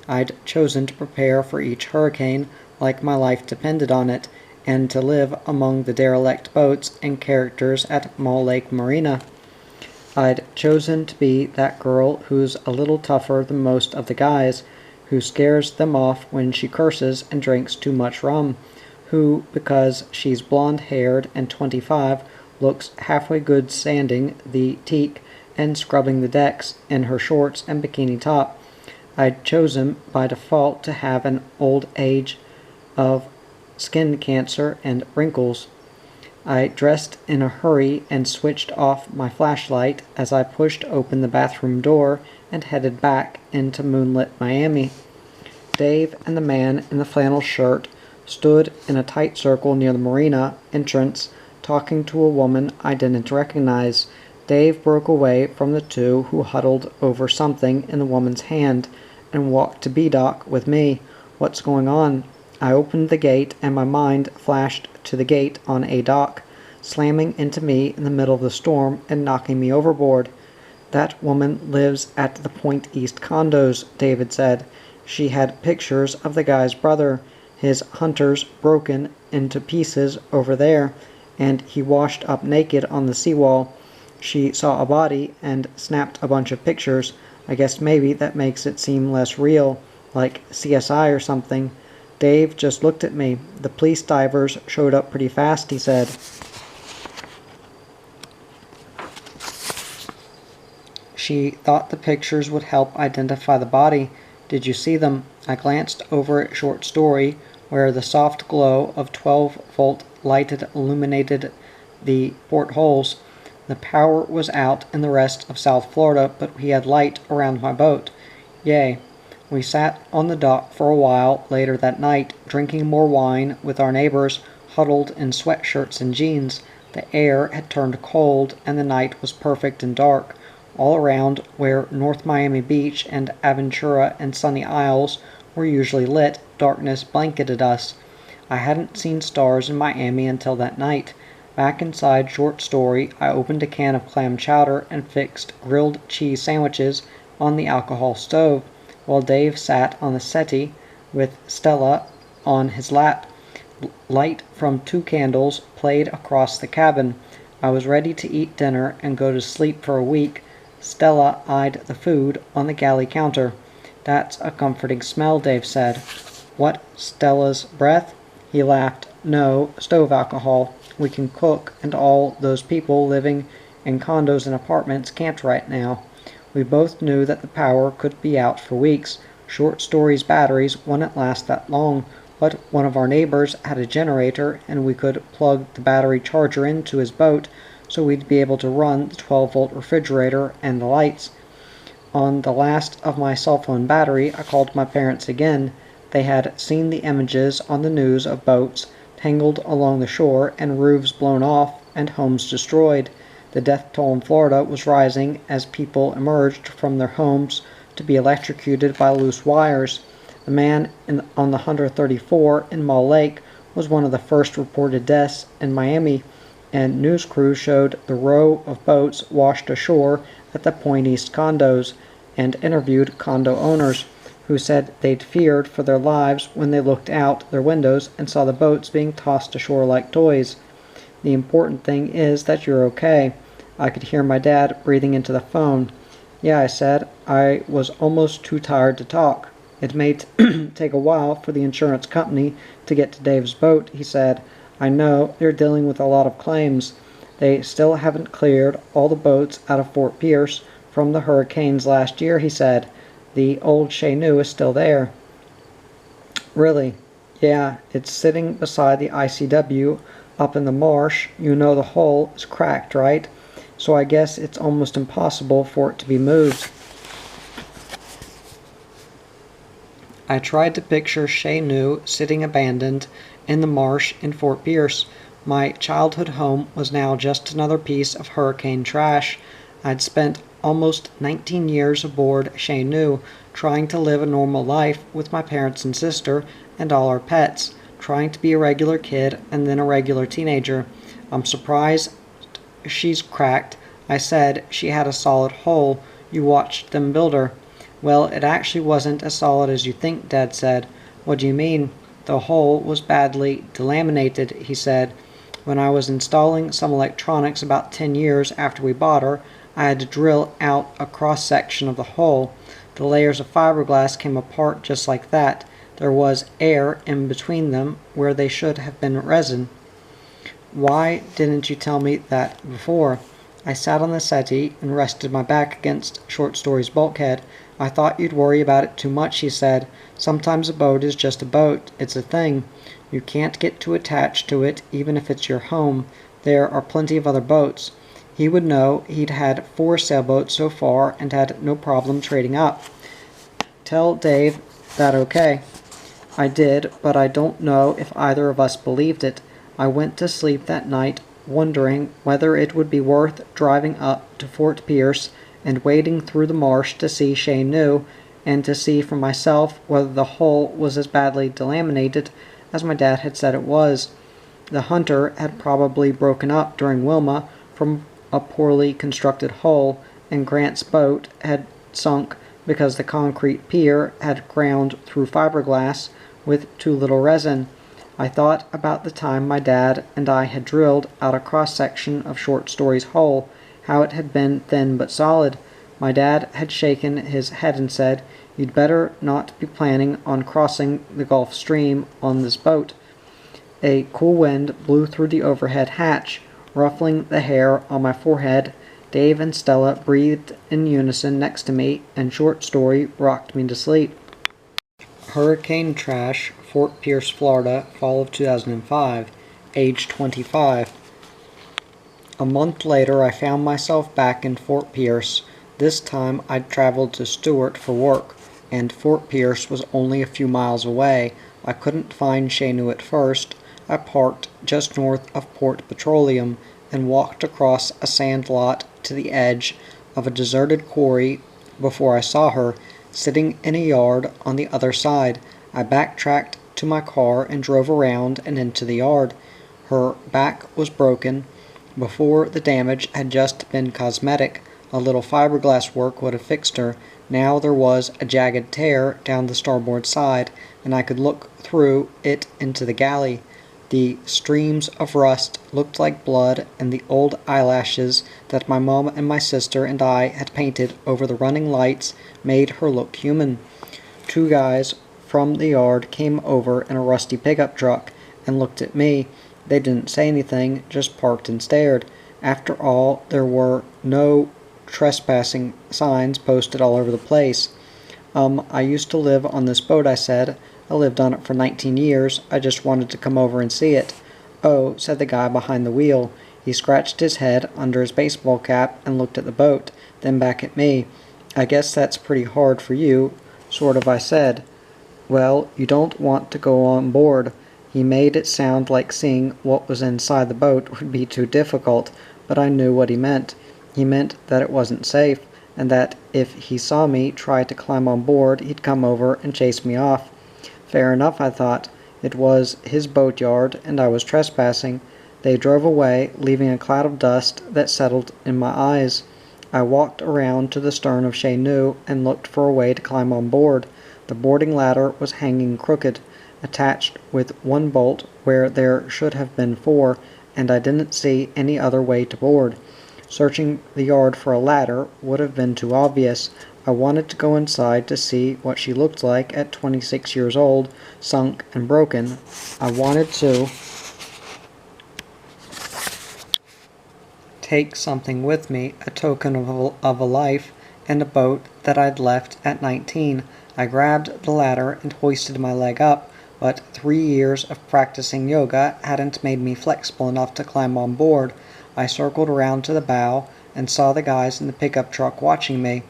I'd chosen to prepare for each hurricane like my life depended on it, and to live among the derelict boats and characters at Mall Lake Marina. I'd chosen to be that girl who's a little tougher than most of the guys, who scares them off when she curses and drinks too much rum, who, because she's blonde-haired and 25, looks halfway good sanding the teak and scrubbing the decks in her shorts and bikini top. I'd chosen by default to have an old age of skin cancer and wrinkles. I dressed in a hurry and switched off my flashlight as I pushed open the bathroom door and headed back into moonlit Miami. Dave and the man in the flannel shirt stood in a tight circle near the marina entrance, talking to a woman I didn't recognize. Dave broke away from the two who huddled over something in the woman's hand and walked to B-Dock with me. "What's going on?" I opened the gate and my mind flashed to the gate on a dock, slamming into me in the middle of the storm and knocking me overboard. "That woman lives at the Point East condos," David said. "She had pictures of the guy's brother, his hunters broken into pieces over there, and he washed up naked on the seawall. She saw a body and snapped a bunch of pictures. I guess maybe that makes it seem less real, like CSI or something." Dave just looked at me. "The police divers showed up pretty fast," he said. "She thought the pictures would help identify the body. Did you see them?" I glanced over at Short Story, where the soft glow of 12-volt lighted illuminated the portholes. The power was out in the rest of South Florida, but we had light around my boat. Yay. We sat on the dock for a while later that night, drinking more wine with our neighbors, huddled in sweatshirts and jeans. The air had turned cold, and the night was perfect and dark. All around, where North Miami Beach and Aventura and Sunny Isles were usually lit, darkness blanketed us. I hadn't seen stars in Miami until that night. Back inside Short Story, I opened a can of clam chowder and fixed grilled cheese sandwiches on the alcohol stove, while Dave sat on the settee with Stella on his lap. Light from 2 candles played across the cabin. I was ready to eat dinner and go to sleep for a week. Stella eyed the food on the galley counter. "That's a comforting smell," Dave said. "What, Stella's breath?" He laughed. "No, stove alcohol. We can cook, and all those people living in condos and apartments can't right now." We both knew that the power could be out for weeks. Short Story's batteries wouldn't last that long, but one of our neighbors had a generator, and we could plug the battery charger into his boat, so we'd be able to run the 12-volt refrigerator and the lights. On the last of my cell phone battery, I called my parents again. They had seen the images on the news of boats tangled along the shore and roofs blown off and homes destroyed. The death toll in Florida was rising as people emerged from their homes to be electrocuted by loose wires. The man on the 134 in Mall Lake was one of the first reported deaths in Miami, and news crews showed the row of boats washed ashore at the Point East condos and interviewed condo owners who said they'd feared for their lives when they looked out their windows and saw the boats being tossed ashore like toys. The important thing is that you're okay. I could hear my dad breathing into the phone. Yeah, I said. I was almost too tired to talk. It may take a while for the insurance company to get to Dave's boat, he said. I know they're dealing with a lot of claims. They still haven't cleared all the boats out of Fort Pierce from the hurricanes last year, he said. The old Chenoo is still there. Really? Yeah, it's sitting beside the ICW up in the marsh. You know the hull is cracked, right? So I guess it's almost impossible for it to be moved. I tried to picture Chenoo sitting abandoned in the marsh in Fort Pierce. My childhood home was now just another piece of hurricane trash. I'd spent almost 19 years aboard Chenoo, trying to live a normal life with my parents and sister and all our pets, trying to be a regular kid and then a regular teenager. I'm surprised she's cracked. I said she had a solid hull. You watched them build her. Well, it actually wasn't as solid as you think, Dad said. What do you mean? The hull was badly delaminated, he said. When I was installing some electronics about 10 years after we bought her, I had to drill out a cross-section of the hull. The layers of fiberglass came apart just like that. There was air in between them where they should have been resin. Why didn't you tell me that before? I sat on the settee and rested my back against Short Story's bulkhead. I thought you'd worry about it too much, he said. Sometimes a boat is just a boat. It's a thing. You can't get too attached to it, even if it's your home. There are plenty of other boats. He would know. He'd had 4 sailboats so far and had no problem trading up. Tell Dave that okay. I did, but I don't know if either of us believed it. I went to sleep that night wondering whether it would be worth driving up to Fort Pierce and wading through the marsh to see Chenoo and to see for myself whether the hull was as badly delaminated as my dad had said it was. The Hunter had probably broken up during Wilma from a poorly constructed hull, and Grant's boat had sunk because the concrete pier had ground through fiberglass with too little resin. I thought about the time my dad and I had drilled out a cross-section of Short Story's hull, how it had been thin but solid. My dad had shaken his head and said, "You'd better not be planning on crossing the Gulf Stream on this boat." A cool wind blew through the overhead hatch, ruffling the hair on my forehead. Dave and Stella breathed in unison next to me, and Short Story rocked me to sleep. Hurricane Trash, Fort Pierce, Florida, fall of 2005, age 25. A month later, I found myself back in Fort Pierce. This time, I'd traveled to Stuart for work, and Fort Pierce was only a few miles away. I couldn't find Chenoo at first. I parked just north of Port Petroleum and walked across a sand lot to the edge of a deserted quarry before I saw her, sitting in a yard on the other side. I backtracked to my car and drove around and into the yard. Her back was broken. Before, the damage had just been cosmetic. A little fiberglass work would have fixed her. Now there was a jagged tear down the starboard side, and I could look through it into the galley. The streams of rust looked like blood, and the old eyelashes that my mom and my sister and I had painted over the running lights made her look human. 2 guys from the yard came over in a rusty pickup truck and looked at me. They didn't say anything, just parked and stared. After all, there were no trespassing signs posted all over the place. I used to live on this boat, I said. I lived on it for 19 years. I just wanted to come over and see it. Oh, said the guy behind the wheel. He scratched his head under his baseball cap and looked at the boat, then back at me. I guess that's pretty hard for you, sort of, I said. Well, you don't want to go on board. He made it sound like seeing what was inside the boat would be too difficult, but I knew what he meant. He meant that it wasn't safe, and that if he saw me try to climb on board, he'd come over and chase me off. Fair enough, I thought. It was his boatyard, and I was trespassing. They drove away, leaving a cloud of dust that settled in my eyes. I walked around to the stern of Chez Nous and looked for a way to climb on board. The boarding ladder was hanging crooked, attached with one bolt where there should have been four, and I didn't see any other way to board. Searching the yard for a ladder would have been too obvious. I wanted to go inside to see what she looked like at 26 years old, sunk and broken. I wanted to take something with me, a token of a life and a boat that I'd left at 19. I grabbed the ladder and hoisted my leg up, but 3 years of practicing yoga hadn't made me flexible enough to climb on board. I circled around to the bow and saw the guys in the pickup truck watching me.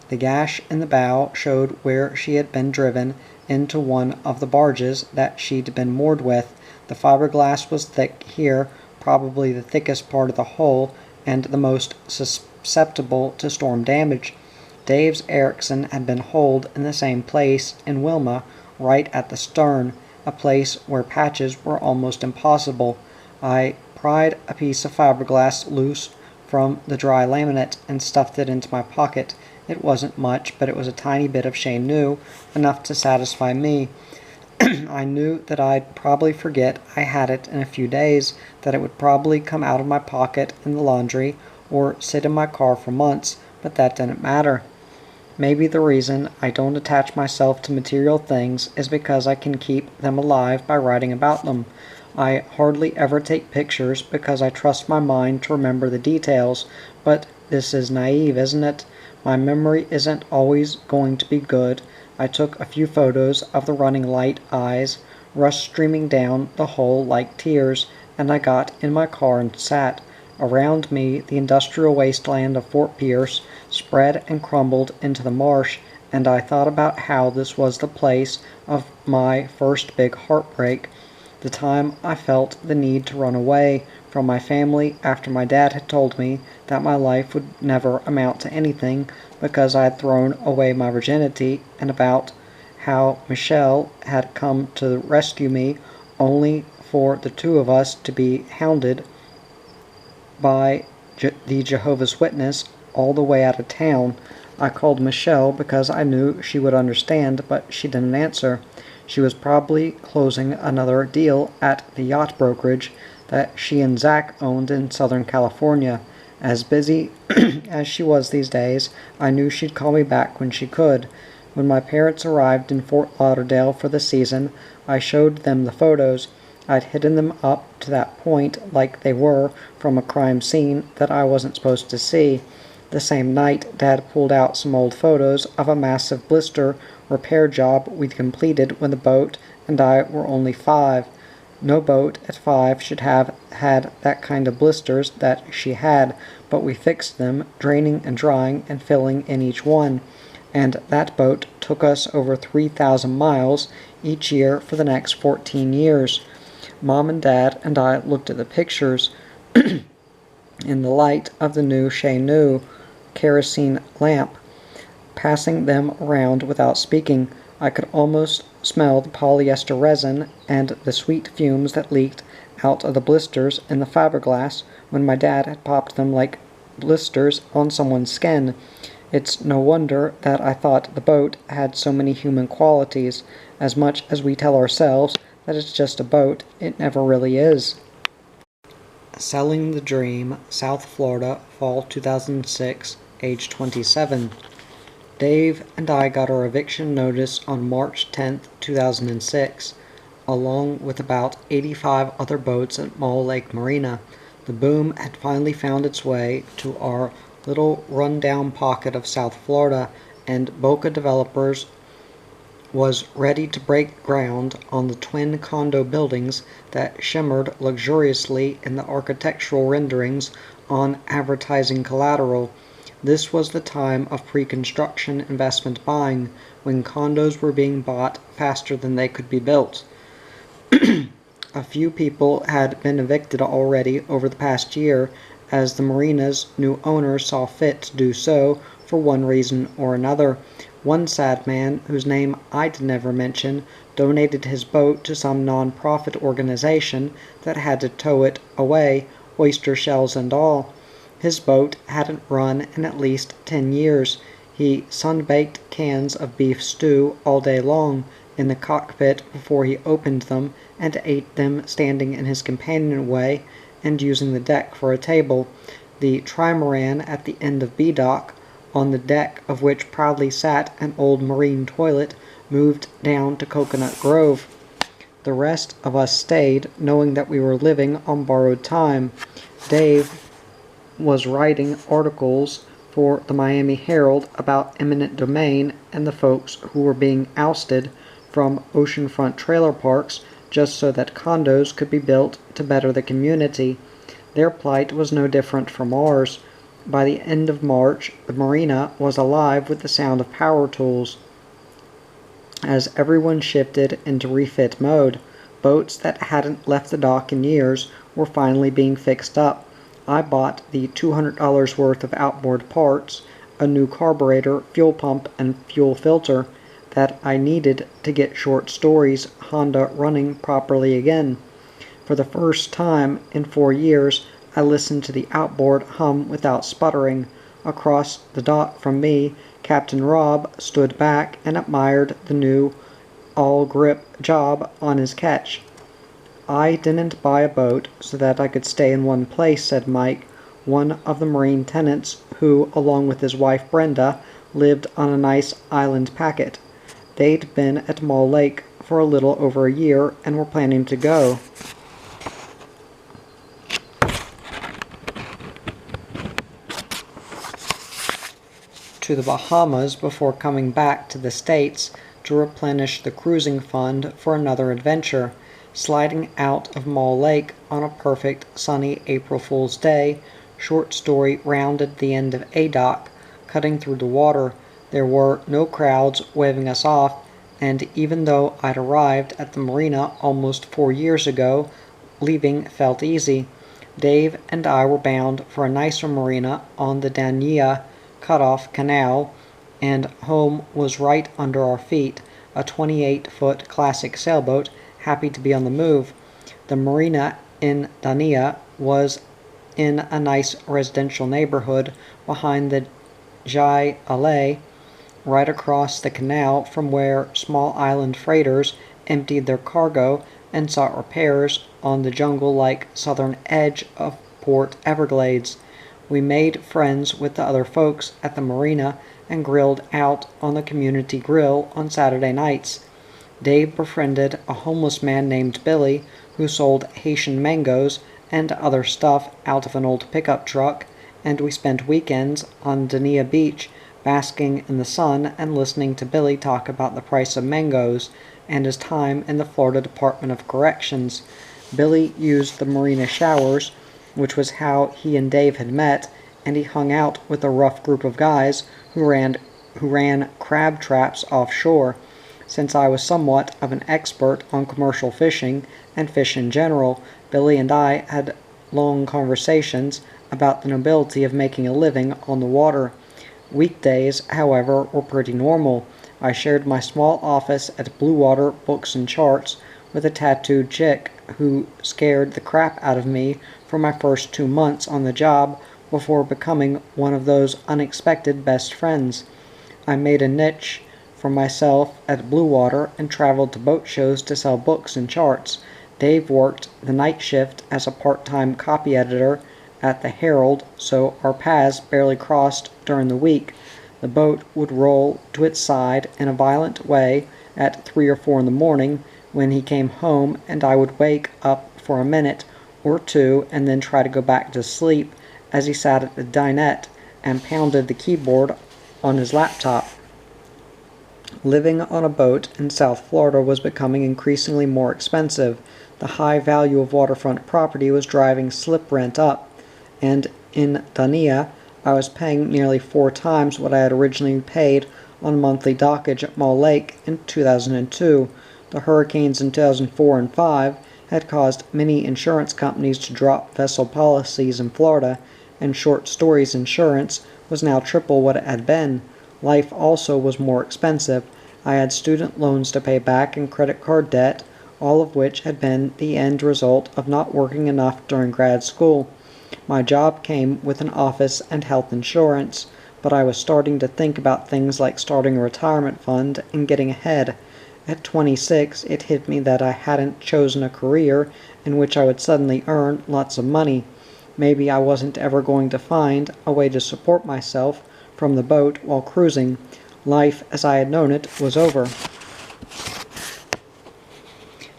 The gash in the bow showed where she had been driven into one of the barges that she'd been moored with. The fiberglass was thick here, probably the thickest part of the hull, and the most susceptible to storm damage. Dave's Erickson had been holed in the same place in Wilma, right at the stern, a place where patches were almost impossible. I pried a piece of fiberglass loose from the dry laminate and stuffed it into my pocket. It wasn't much, but it was a tiny bit of Chez Nous, enough to satisfy me. I knew that I'd probably forget I had it in a few days, that it would probably come out of my pocket in the laundry or sit in my car for months, but that didn't matter. Maybe the reason I don't attach myself to material things is because I can keep them alive by writing about them. I hardly ever take pictures because I trust my mind to remember the details, but this is naive, isn't it? My memory isn't always going to be good. I took a few photos of the running light eyes, rush streaming down the hull like tears, and I got in my car and sat. Around me, the industrial wasteland of Fort Pierce spread and crumbled into the marsh, and I thought about how this was the place of my first big heartbreak, the time I felt the need to run away from my family after my dad had told me that my life would never amount to anything because I had thrown away my virginity, and about how Michelle had come to rescue me only for the two of us to be hounded by the Jehovah's Witness all the way out of town. I called Michelle because I knew she would understand, but she didn't answer. She was probably closing another deal at the yacht brokerage that she and Zach owned in Southern California. As busy as she was these days, I knew she'd call me back when she could. When my parents arrived in Fort Lauderdale for the season, I showed them the photos. I'd hidden them up to that point like they were from a crime scene that I wasn't supposed to see. The same night, Dad pulled out some old photos of a massive blister repair job we'd completed when the boat and I were only 5. No boat at 5 should have had that kind of blisters that she had, but we fixed them, draining and drying and filling in each one. And that boat took us over 3,000 miles each year for the next 14 years. Mom and Dad and I looked at the pictures in the light of the new Chez Nous kerosene lamp, passing them around without speaking. I could almost smell the polyester resin and the sweet fumes that leaked out of the blisters in the fiberglass when my dad had popped them like blisters on someone's skin. It's no wonder that I thought the boat had so many human qualities. As much as we tell ourselves that it's just a boat, it never really is. Selling the Dream, South Florida, Fall 2006, age 27. Dave and I got our eviction notice on March 10, 2006, along with about 85 other boats at Mall Lake Marina. The boom had finally found its way to our little run-down pocket of South Florida, and Boca Developers was ready to break ground on the twin condo buildings that shimmered luxuriously in the architectural renderings on advertising collateral. This was the time of pre-construction investment buying, when condos were being bought faster than they could be built. A few people had been evicted already over the past year, as the marina's new owners saw fit to do so for one reason or another. One sad man, whose name I'd never mention, donated his boat to some non-profit organization that had to tow it away, oyster shells and all. His boat hadn't run in at least 10 years. He sun-baked cans of beef stew all day long in the cockpit before he opened them, and ate them standing in his companionway and using the deck for a table. The trimaran at the end of B-Dock, on the deck of which proudly sat an old marine toilet, moved down to Coconut Grove. The rest of us stayed, knowing that we were living on borrowed time. Dave was writing articles for the Miami Herald about eminent domain and the folks who were being ousted from oceanfront trailer parks just so that condos could be built to better the community. Their plight was no different from ours. By the end of March, the marina was alive with the sound of power tools. As everyone shifted into refit mode, boats that hadn't left the dock in years were finally being fixed up. I bought the $200 worth of outboard parts, a new carburetor, fuel pump, and fuel filter that I needed to get Short Stories Honda running properly again. For the first time in 4 years, I listened to the outboard hum without sputtering. Across the dock from me, Captain Rob stood back and admired the new all-grip job on his ketch. "I didn't buy a boat so that I could stay in one place," said Mike, one of the marine tenants who, along with his wife Brenda, lived on a nice island packet. They'd been at Mall Lake for a little over a year and were planning to go. To the Bahamas before coming back to the States to replenish the cruising fund for another adventure. Sliding out of Mall Lake on a perfect sunny April Fool's Day, Short Story rounded the end of A-Dock, cutting through the water. There were no crowds waving us off, and even though I'd arrived at the marina almost 4 years ago, leaving felt easy. Dave and I were bound for a nicer marina on the Dania Cut-Off Canal, and home was right under our feet, a 28-foot classic sailboat happy to be on the move. The marina in Dania was in a nice residential neighborhood behind the Jai Allee, right across the canal from where small island freighters emptied their cargo and sought repairs on the jungle-like southern edge of Port Everglades. We made friends with the other folks at the marina and grilled out on the community grill on Saturday nights. Dave befriended a homeless man named Billy who sold Haitian mangoes and other stuff out of an old pickup truck, and we spent weekends on Dania Beach basking in the sun and listening to Billy talk about the price of mangoes and his time in the Florida Department of Corrections. Billy used the marina showers, which was how he and Dave had met, and he hung out with a rough group of guys who ran crab traps offshore. Since I was somewhat of an expert on commercial fishing and fish in general, Billy and I had long conversations about the nobility of making a living on the water. Weekdays, however, were pretty normal. I shared my small office at Blue Water Books and Charts with a tattooed chick who scared the crap out of me for my first 2 months on the job before becoming one of those unexpected best friends. I made a niche for myself at Blue Water and traveled to boat shows to sell books and charts. Dave worked the night shift as a part-time copy editor at the Herald, so our paths barely crossed during the week. The boat would roll to its side in a violent way at 3 or 4 in the morning when he came home, and I would wake up for a minute or two and then try to go back to sleep as he sat at the dinette and pounded the keyboard on his laptop. Living on a boat in South Florida was becoming increasingly more expensive. The high value of waterfront property was driving slip rent up, and in Dania, I was paying nearly 4 times what I had originally paid on monthly dockage at Mall Lake in 2002. The hurricanes in 2004 and 5 had caused many insurance companies to drop vessel policies in Florida, and Short Stories insurance was now triple what it had been. Life also was more expensive. I had student loans to pay back and credit card debt, all of which had been the end result of not working enough during grad school. My job came with an office and health insurance, but I was starting to think about things like starting a retirement fund and getting ahead. At 26, it hit me that I hadn't chosen a career in which I would suddenly earn lots of money. Maybe I wasn't ever going to find a way to support myself from the boat while cruising. Life as I had known it was over.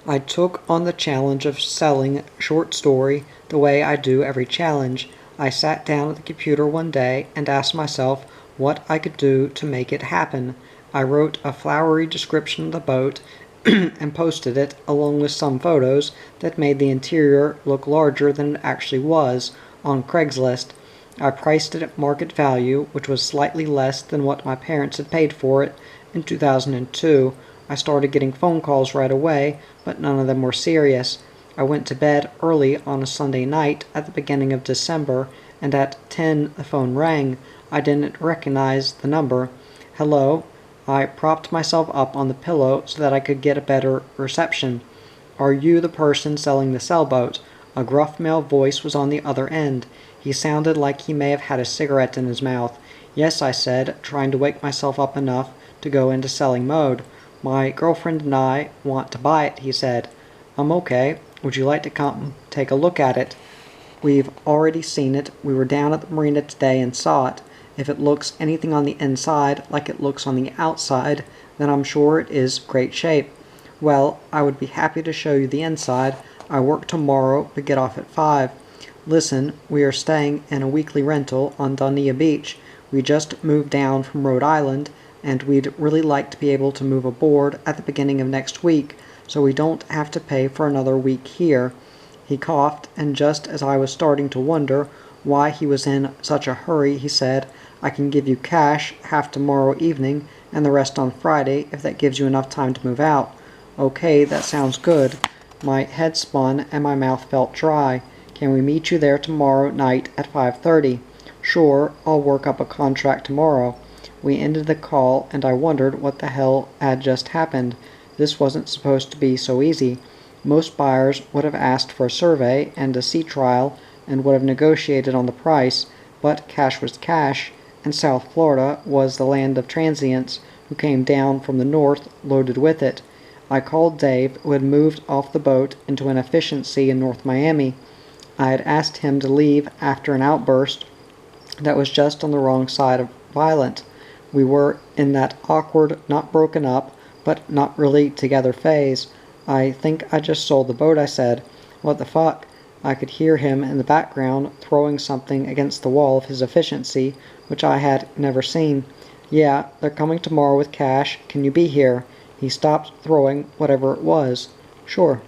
I took on the challenge of selling short story the way I do every challenge. I sat down at the computer one day and asked myself what I could do to make it happen. I wrote a flowery description of the boat and posted it along with some photos that made the interior look larger than it actually was on Craigslist. I priced it at market value, which was slightly less than what my parents had paid for it in 2002. I started getting phone calls right away, but none of them were serious. I went to bed early on a Sunday night at the beginning of December, and at 10 the phone rang. I didn't recognize the number. Hello? I propped myself up on the pillow so that I could get a better reception. Are you the person selling the sailboat? A gruff male voice was on the other end. He sounded like he may have had a cigarette in his mouth. Yes, I said, trying to wake myself up enough to go into selling mode. My girlfriend and I want to buy it, he said. I'm okay. Would you like to come take a look at it? We've already seen it. We were down at the marina today and saw it. If it looks anything on the inside like it looks on the outside, then I'm sure it is great shape. Well, I would be happy to show you the inside. I work tomorrow but get off at 5. Listen, we are staying in a weekly rental on Dania Beach. We just moved down from Rhode Island, and we'd really like to be able to move aboard at the beginning of next week, so we don't have to pay for another week here. He coughed, and just as I was starting to wonder why he was in such a hurry, he said, I can give you cash, half tomorrow evening, and the rest on Friday, if that gives you enough time to move out. Okay, that sounds good. My head spun, and my mouth felt dry. Can we meet you there tomorrow night at 5:30? Sure, I'll work up a contract tomorrow. We ended the call, and I wondered what the hell had just happened. This wasn't supposed to be so easy. Most buyers would have asked for a survey and a sea trial and would have negotiated on the price, but cash was cash, and South Florida was the land of transients who came down from the north loaded with it. I called Dave, who had moved off the boat into an efficiency in North Miami. I had asked him to leave after an outburst that was just on the wrong side of violent. We were in that awkward, not broken up, but not really together phase. I think I just sold the boat, I said. What the fuck? I could hear him in the background throwing something against the wall of his efficiency, which I had never seen. Yeah, they're coming tomorrow with cash. Can you be here? He stopped throwing whatever it was. Sure.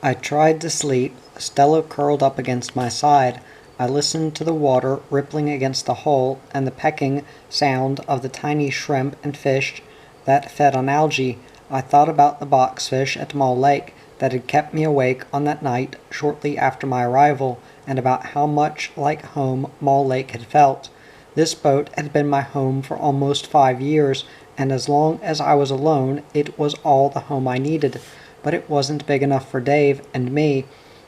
I tried to sleep. Stella curled up against my side. I listened to the water rippling against the hull and the pecking sound of the tiny shrimp and fish that fed on algae. I thought about the boxfish at Mall Lake that had kept me awake on that night shortly after my arrival, and about how much like home Mall Lake had felt. This boat had been my home for almost 5 years, and as long as I was alone, it was all the home I needed. But it wasn't big enough for Dave and me.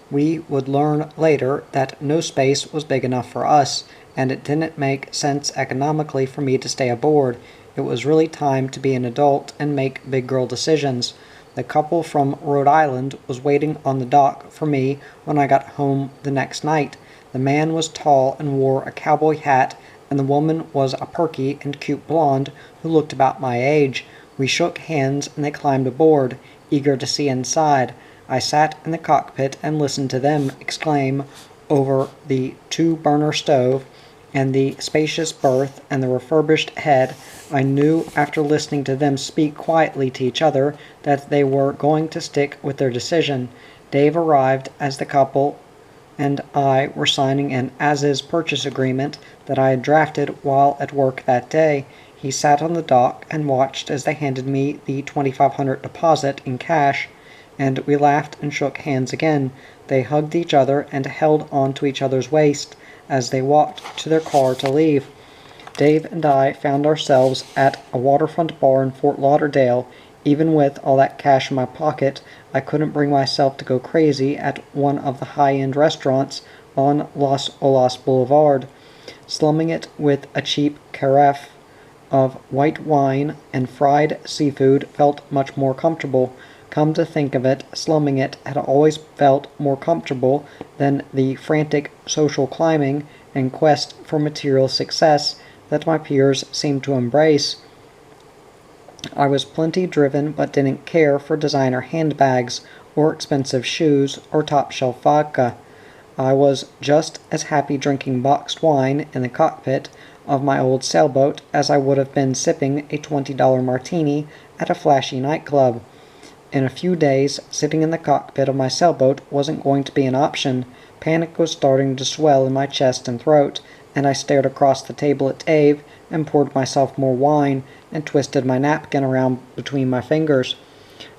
We would learn later that no space was big enough for us, and it didn't make sense economically for me to stay aboard. It was really time to be an adult and make big girl decisions. The couple from Rhode Island was waiting on the dock for me when I got home the next night. The man was tall and wore a cowboy hat, and the woman was a perky and cute blonde who looked about my age. We shook hands and they climbed aboard, eager to see inside. I sat in the cockpit and listened to them exclaim over the 2-burner stove and the spacious berth and the refurbished head. I knew after listening to them speak quietly to each other that they were going to stick with their decision. Dave arrived as the couple and I were signing an as-is purchase agreement that I had drafted while at work that day. He sat on the dock and watched as they handed me the $2,500 deposit in cash, and we laughed and shook hands again. They hugged each other and held on to each other's waist as they walked to their car to leave. Dave and I found ourselves at a waterfront bar in Fort Lauderdale. Even with all that cash in my pocket, I couldn't bring myself to go crazy at one of the high-end restaurants on Los Olas Boulevard. Slumming it with a cheap carafe of white wine and fried seafood felt much more comfortable. Come to think of it, slumming it had always felt more comfortable than the frantic social climbing and quest for material success that my peers seemed to embrace. I was plenty driven but didn't care for designer handbags or expensive shoes or top-shelf vodka. I was just as happy drinking boxed wine in the cockpit of my old sailboat as I would have been sipping a $20 martini at a flashy nightclub. In a few days, sitting in the cockpit of my sailboat wasn't going to be an option. Panic was starting to swell in my chest and throat, and I stared across the table at Dave and poured myself more wine and twisted my napkin around between my fingers.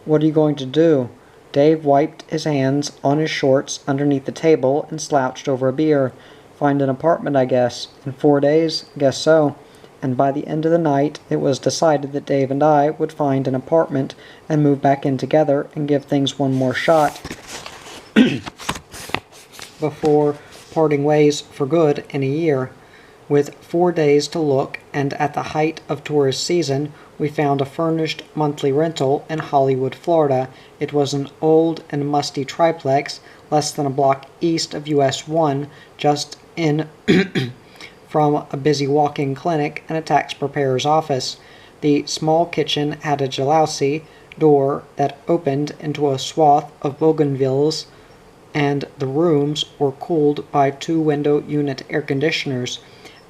"What are you going to do?" Dave wiped his hands on his shorts underneath the table and slouched over a beer. "Find an apartment, I guess." "In 4 days?" "Guess so." And by the end of the night, it was decided that Dave and I would find an apartment and move back in together and give things one more shot before parting ways for good in a year. With 4 days to look, and at the height of tourist season, we found a furnished monthly rental in Hollywood, Florida. It was an old and musty triplex, less than a block east of US 1, just in from a busy walk-in clinic and a tax preparer's office. The small kitchen had a jalousie door that opened into a swath of bougainvilleas, and the rooms were cooled by 2 window unit air conditioners.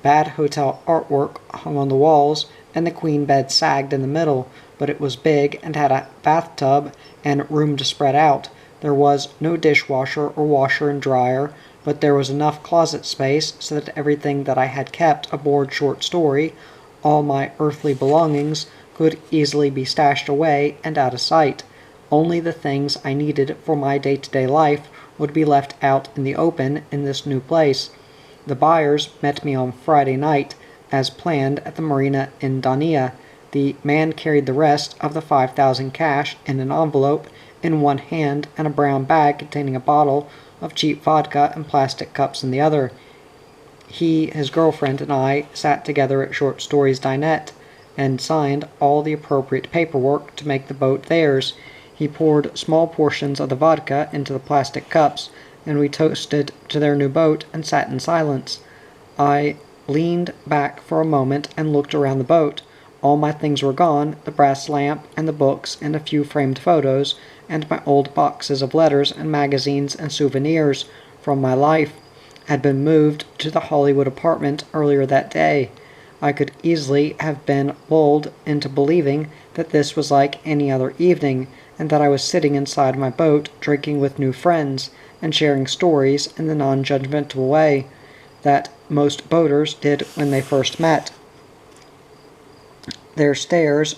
Bad hotel artwork hung on the walls, and the queen bed sagged in the middle, but it was big and had a bathtub and room to spread out. There was no dishwasher or washer and dryer, but there was enough closet space so that everything that I had kept aboard Short Story, all my earthly belongings, could easily be stashed away and out of sight. Only the things I needed for my day-to-day life would be left out in the open in this new place. The buyers met me on Friday night, as planned, at the marina in Dania. The man carried the rest of the $5,000 cash in an envelope in one hand and a brown bag containing a bottle of cheap vodka and plastic cups in the other. He, his girlfriend, and I sat together at Short Story's dinette and signed all the appropriate paperwork to make the boat theirs. He poured small portions of the vodka into the plastic cups, and we toasted to their new boat and sat in silence. I leaned back for a moment and looked around the boat. All my things were gone, the brass lamp and the books and a few framed photos, and my old boxes of letters and magazines and souvenirs from my life had been moved to the Hollywood apartment earlier that day. I could easily have been lulled into believing that this was like any other evening, and that I was sitting inside my boat drinking with new friends and sharing stories in the non-judgmental way that most boaters did when they first met. Their stares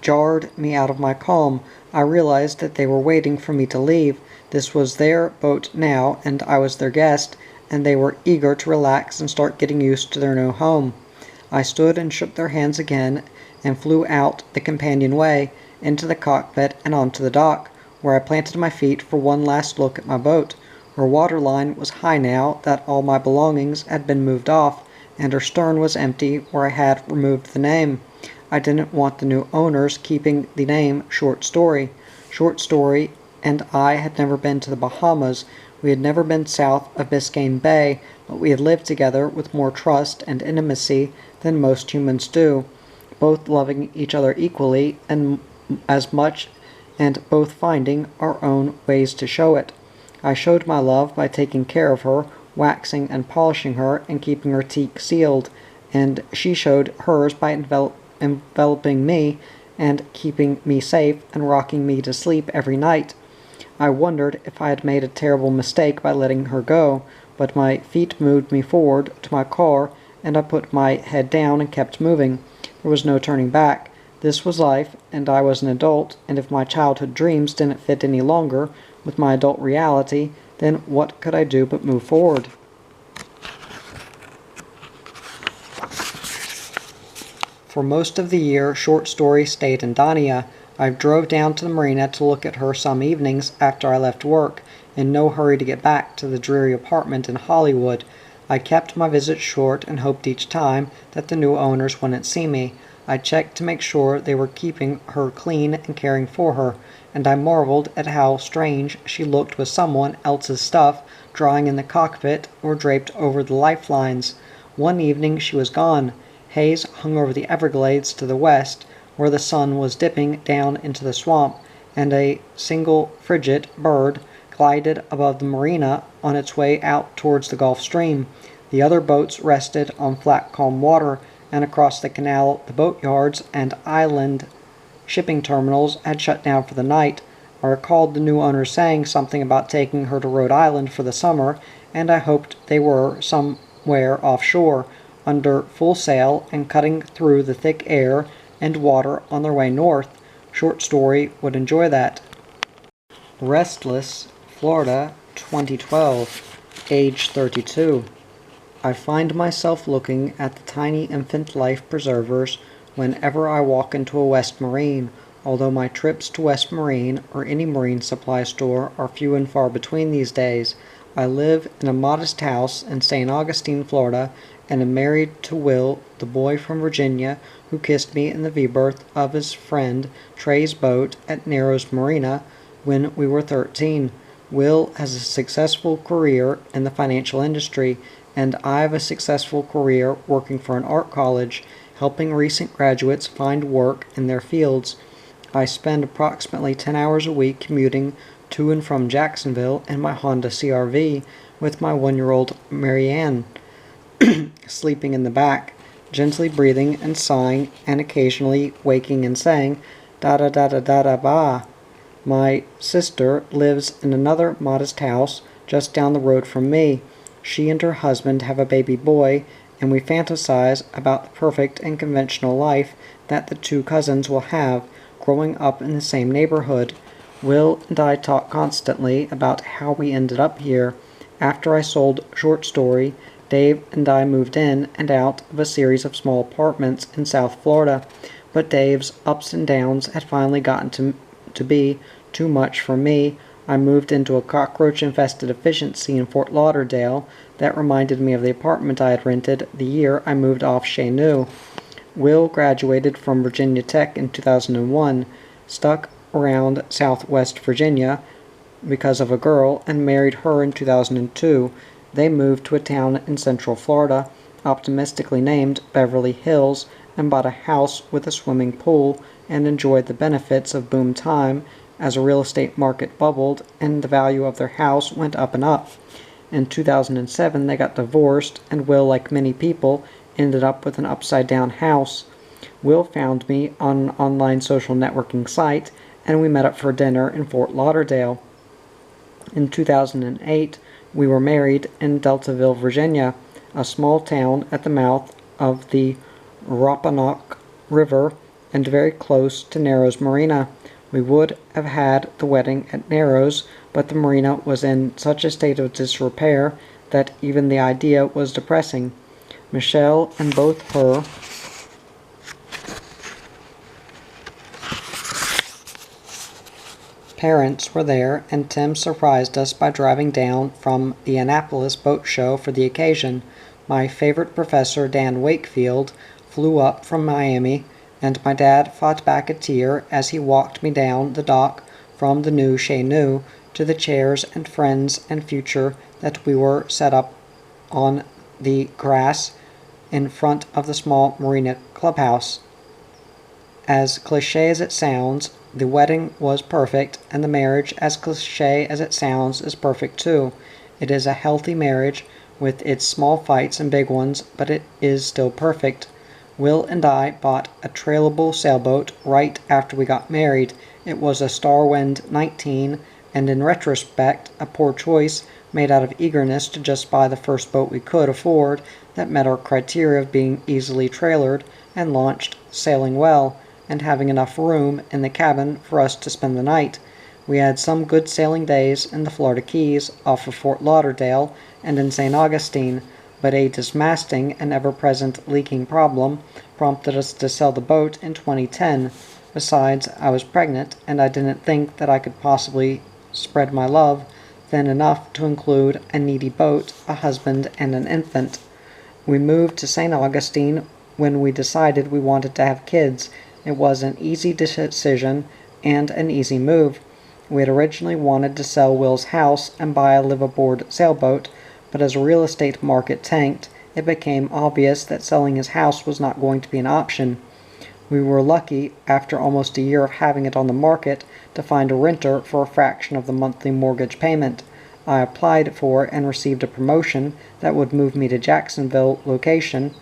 jarred me out of my calm. I realized that they were waiting for me to leave. This was their boat now, and I was their guest, and they were eager to relax and start getting used to their new home. I stood and shook their hands again and flew out the companionway into the cockpit and onto the dock, where I planted my feet for one last look at my boat. Her waterline was high now that all my belongings had been moved off, and her stern was empty where I had removed the name. I didn't want the new owners keeping the name Short Story. Short Story and I had never been to the Bahamas. We had never been south of Biscayne Bay, but we had lived together with more trust and intimacy than most humans do, both loving each other equally and as much, and both finding our own ways to show it. I showed my love by taking care of her, waxing and polishing her, and keeping her teak sealed, and she showed hers by enveloping me and keeping me safe and rocking me to sleep every night. I wondered if I had made a terrible mistake by letting her go, but my feet moved me forward to my car, and I put my head down and kept moving. There was no turning back. This was life, and I was an adult, and if my childhood dreams didn't fit any longer with my adult reality, then what could I do but move forward? For most of the year, Short Story stayed in Dania. I drove down to the marina to look at her some evenings after I left work, in no hurry to get back to the dreary apartment in Hollywood. I kept my visits short and hoped each time that the new owners wouldn't see me. I checked to make sure they were keeping her clean and caring for her, and I marveled at how strange she looked with someone else's stuff drying in the cockpit or draped over the lifelines. One evening she was gone. Haze hung over the Everglades to the west, where the sun was dipping down into the swamp, and a single frigate bird glided above the marina on its way out towards the Gulf Stream. The other boats rested on flat, calm water, and across the canal the boatyards and island shipping terminals had shut down for the night. I recalled the new owners saying something about taking her to Rhode Island for the summer, and I hoped they were somewhere offshore, under full sail and cutting through the thick air and water on their way north. Short Story would enjoy that. Restless, Florida, 2012, age 32. I find myself looking at the tiny infant life preservers whenever I walk into a West Marine, although my trips to West Marine or any marine supply store are few and far between these days. I live in a modest house in St. Augustine, Florida, and am married to Will, the boy from Virginia who kissed me in the V-berth of his friend Trey's boat at Narrows Marina when we were 13. Will has a successful career in the financial industry, and I have a successful career working for an art college, helping recent graduates find work in their fields. I spend approximately 10 hours a week commuting to and from Jacksonville in my Honda CR-V with my 1-year-old Marianne sleeping in the back, gently breathing and sighing, and occasionally waking and saying, da-da-da-da-da-da-ba. My sister lives in another modest house just down the road from me. She and her husband have a baby boy, and we fantasize about the perfect and conventional life that the two cousins will have growing up in the same neighborhood. Will and I talk constantly about how we ended up here. After I sold Short Story, Dave and I moved in and out of a series of small apartments in South Florida, but Dave's ups and downs had finally gotten to be too much for me. I moved into a cockroach-infested efficiency in Fort Lauderdale that reminded me of the apartment I had rented the year I moved off Chez Nous. Will graduated from Virginia Tech in 2001, stuck around Southwest Virginia because of a girl, and married her in 2002. They moved to a town in Central Florida, optimistically named Beverly Hills, and bought a house with a swimming pool, and enjoyed the benefits of boom time as a real estate market bubbled and the value of their house went up and up. In 2007 they got divorced, and Will, like many people, ended up with an upside-down house. Will found me on an online social networking site, and we met up for dinner in Fort Lauderdale. In 2008, we were married in Deltaville, Virginia, a small town at the mouth of the Rappahannock River and very close to Narrows Marina. We would have had the wedding at Narrows, but the marina was in such a state of disrepair that even the idea was depressing. Michelle and both her parents were there, and Tim surprised us by driving down from the Annapolis Boat Show for the occasion. My favorite professor, Dan Wakefield, flew up from Miami, and my dad fought back a tear as he walked me down the dock from the new Chez Nous to the chairs and friends and future that we were set up on the grass in front of the small marina clubhouse. As cliché as it sounds, the wedding was perfect, and the marriage, as cliché as it sounds, is perfect too. It is a healthy marriage with its small fights and big ones, but it is still perfect. Will and I bought a trailable sailboat right after we got married. It was a Starwind 19, and in retrospect, a poor choice made out of eagerness to just buy the first boat we could afford that met our criteria of being easily trailered and launched, sailing well, and having enough room in the cabin for us to spend the night. We had some good sailing days in the Florida Keys, off of Fort Lauderdale, and in St. Augustine, but a dismasting and ever-present leaking problem prompted us to sell the boat in 2010. Besides, I was pregnant, and I didn't think that I could possibly spread my love thin enough to include a needy boat, a husband, and an infant. We moved to St. Augustine when we decided we wanted to have kids. It was an easy decision and an easy move. We had originally wanted to sell Will's house and buy a live-aboard sailboat, but as the real estate market tanked, it became obvious that selling his house was not going to be an option. We were lucky, after almost a year of having it on the market, to find a renter for a fraction of the monthly mortgage payment. I applied for and received a promotion that would move me to Jacksonville location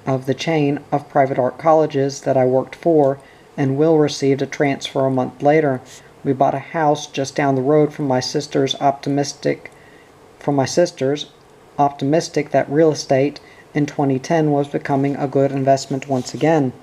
of the chain of private art colleges that I worked for, and Will received a transfer a month later. We bought a house just down the road from my sister's optimistic that real estate in 2010 was becoming a good investment once again.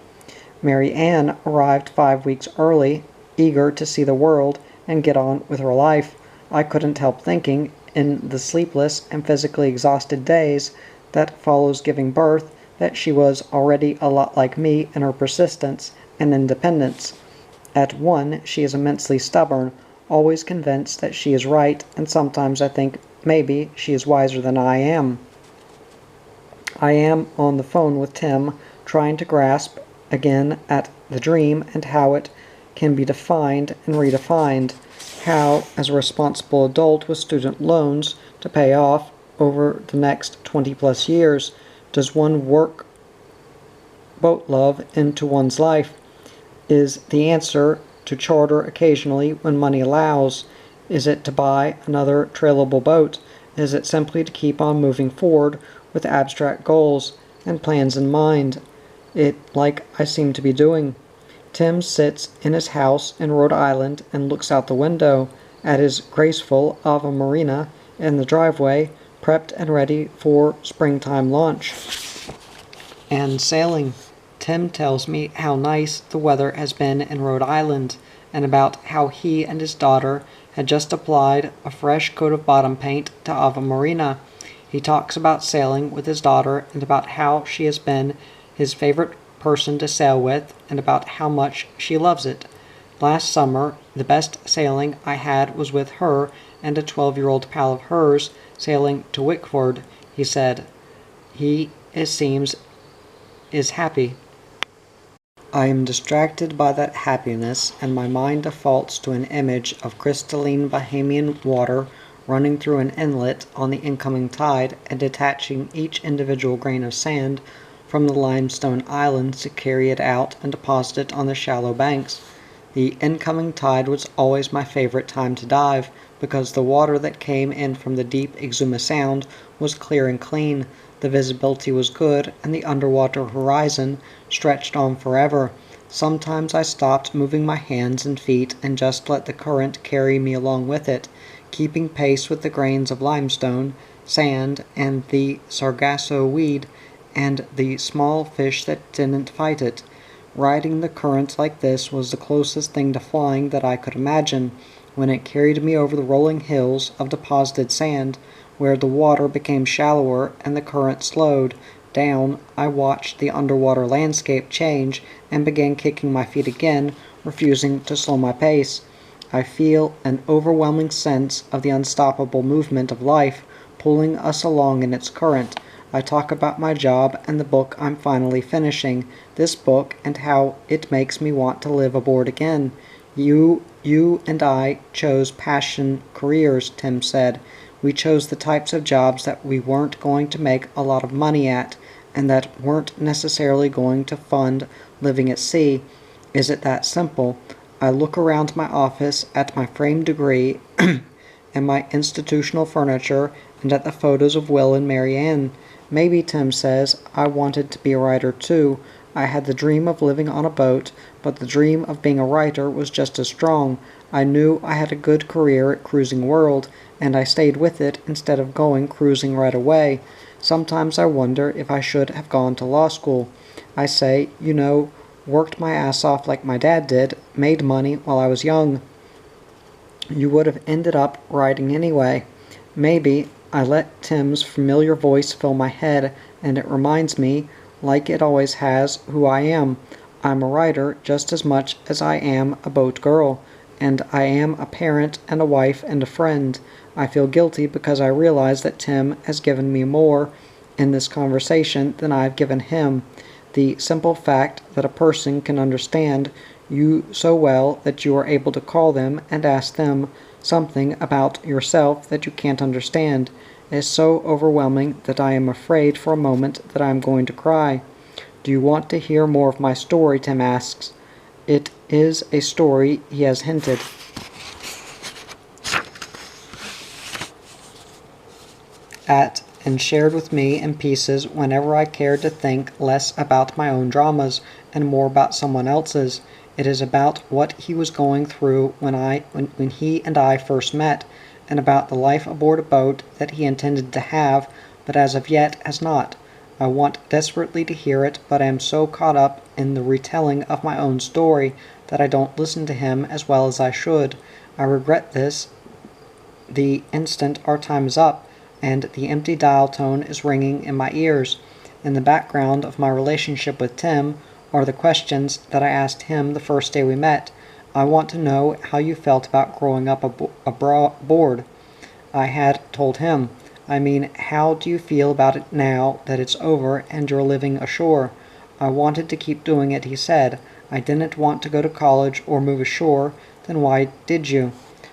Mary Ann arrived 5 weeks early, eager to see the world and get on with her life. I couldn't help thinking, in the sleepless and physically exhausted days that follows giving birth, that she was already a lot like me in her persistence and independence. At one, she is immensely stubborn, always convinced that she is right, and sometimes I think maybe she is wiser than I am. I am on the phone with Tim, trying to grasp again at the dream and how it can be defined and redefined. How, as a responsible adult with student loans to pay off over the next 20-plus years, does one work boat love into one's life? Is the answer to charter occasionally when money allows? Is it to buy another trailable boat? Is it simply to keep on moving forward with abstract goals and plans in mind? It like I seem to be doing. Tim sits in his house in Rhode Island and looks out the window at his graceful Ave Marina in the driveway, prepped and ready for springtime launch and sailing. Tim tells me how nice the weather has been in Rhode Island, and about how he and his daughter had just applied a fresh coat of bottom paint to Ave Marina. He talks about sailing with his daughter and about how she has been his favorite person to sail with and about how much she loves it. Last summer, the best sailing I had was with her and a 12-year-old pal of hers sailing to Wickford, he said. He, it seems, is happy. I am distracted by that happiness, and my mind defaults to an image of crystalline Bahamian water running through an inlet on the incoming tide and detaching each individual grain of sand from the limestone islands to carry it out and deposit it on the shallow banks. The incoming tide was always my favorite time to dive, because the water that came in from the deep Exuma Sound was clear and clean, the visibility was good, and the underwater horizon stretched on forever. Sometimes I stopped moving my hands and feet and just let the current carry me along with it, keeping pace with the grains of limestone, sand, and the sargasso weed, and the small fish that didn't fight it. Riding the current like this was the closest thing to flying that I could imagine. When it carried me over the rolling hills of deposited sand, where the water became shallower and the current slowed down, I watched the underwater landscape change and began kicking my feet again, refusing to slow my pace. I feel an overwhelming sense of the unstoppable movement of life pulling us along in its current. I talk about my job and the book I'm finally finishing, this book, and how it makes me want to live aboard again. You and I chose passion careers, Tim said. We chose the types of jobs that we weren't going to make a lot of money at, and that weren't necessarily going to fund living at sea. Is it that simple? I look around my office at my framed degree and my institutional furniture and at the photos of Will and Mary Ann. Maybe, Tim says, I wanted to be a writer too. I had the dream of living on a boat, but the dream of being a writer was just as strong. I knew I had a good career at Cruising World, and I stayed with it instead of going cruising right away. Sometimes I wonder if I should have gone to law school. I say, worked my ass off like my dad did, made money while I was young. You would have ended up writing anyway. Maybe, I let Tim's familiar voice fill my head, and it reminds me, like it always has, who I am. I'm a writer just as much as I am a boat girl, and I am a parent and a wife and a friend. I feel guilty because I realize that Tim has given me more in this conversation than I've given him. The simple fact that a person can understand you so well that you are able to call them and ask them something about yourself that you can't understand is so overwhelming that I am afraid for a moment that I am going to cry. Do you want to hear more of my story? Tim asks. It is a story, he has hinted. At and shared with me in pieces whenever I cared to think less about my own dramas and more about someone else's. It is about what he was going through when he and I first met, and about the life aboard a boat that he intended to have, but as of yet has not. I want desperately to hear it, but I am so caught up in the retelling of my own story that I don't listen to him as well as I should. I regret this the instant our time is up, and the empty dial tone is ringing in my ears. In the background of my relationship with Tim are the questions that I asked him the first day we met. I want to know how you felt about growing up aboard. I had told him. I mean, how do you feel about it now that it's over and you're living ashore? I wanted to keep doing it, he said. I didn't want to go to college or move ashore. Then why did you?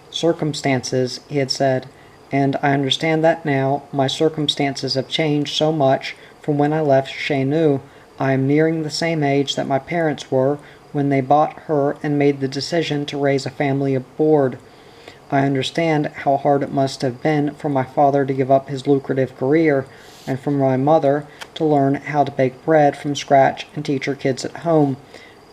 Circumstances, he had said. And I understand that now. My circumstances have changed so much from when I left Chez Nous. I am nearing the same age that my parents were when they bought her and made the decision to raise a family aboard. I understand how hard it must have been for my father to give up his lucrative career, and for my mother to learn how to bake bread from scratch and teach her kids at home.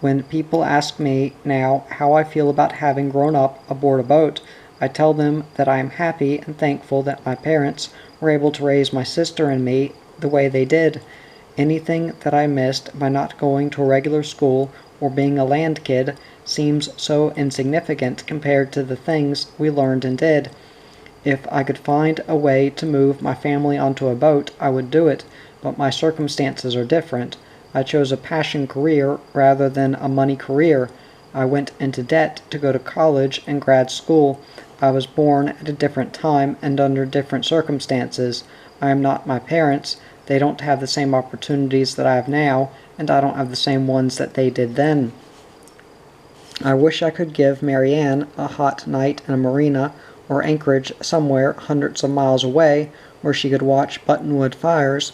When people ask me now how I feel about having grown up aboard a boat, I tell them that I am happy and thankful that my parents were able to raise my sister and me the way they did. Anything that I missed by not going to a regular school or being a land kid seems so insignificant compared to the things we learned and did. If I could find a way to move my family onto a boat, I would do it, but my circumstances are different. I chose a passion career rather than a money career. I went into debt to go to college and grad school. I was born at a different time and under different circumstances. I am not my parents. They don't have the same opportunities that I have now, and I don't have the same ones that they did then. I wish I could give Marianne a hot night in a marina or Anchorage somewhere hundreds of miles away where she could watch buttonwood fires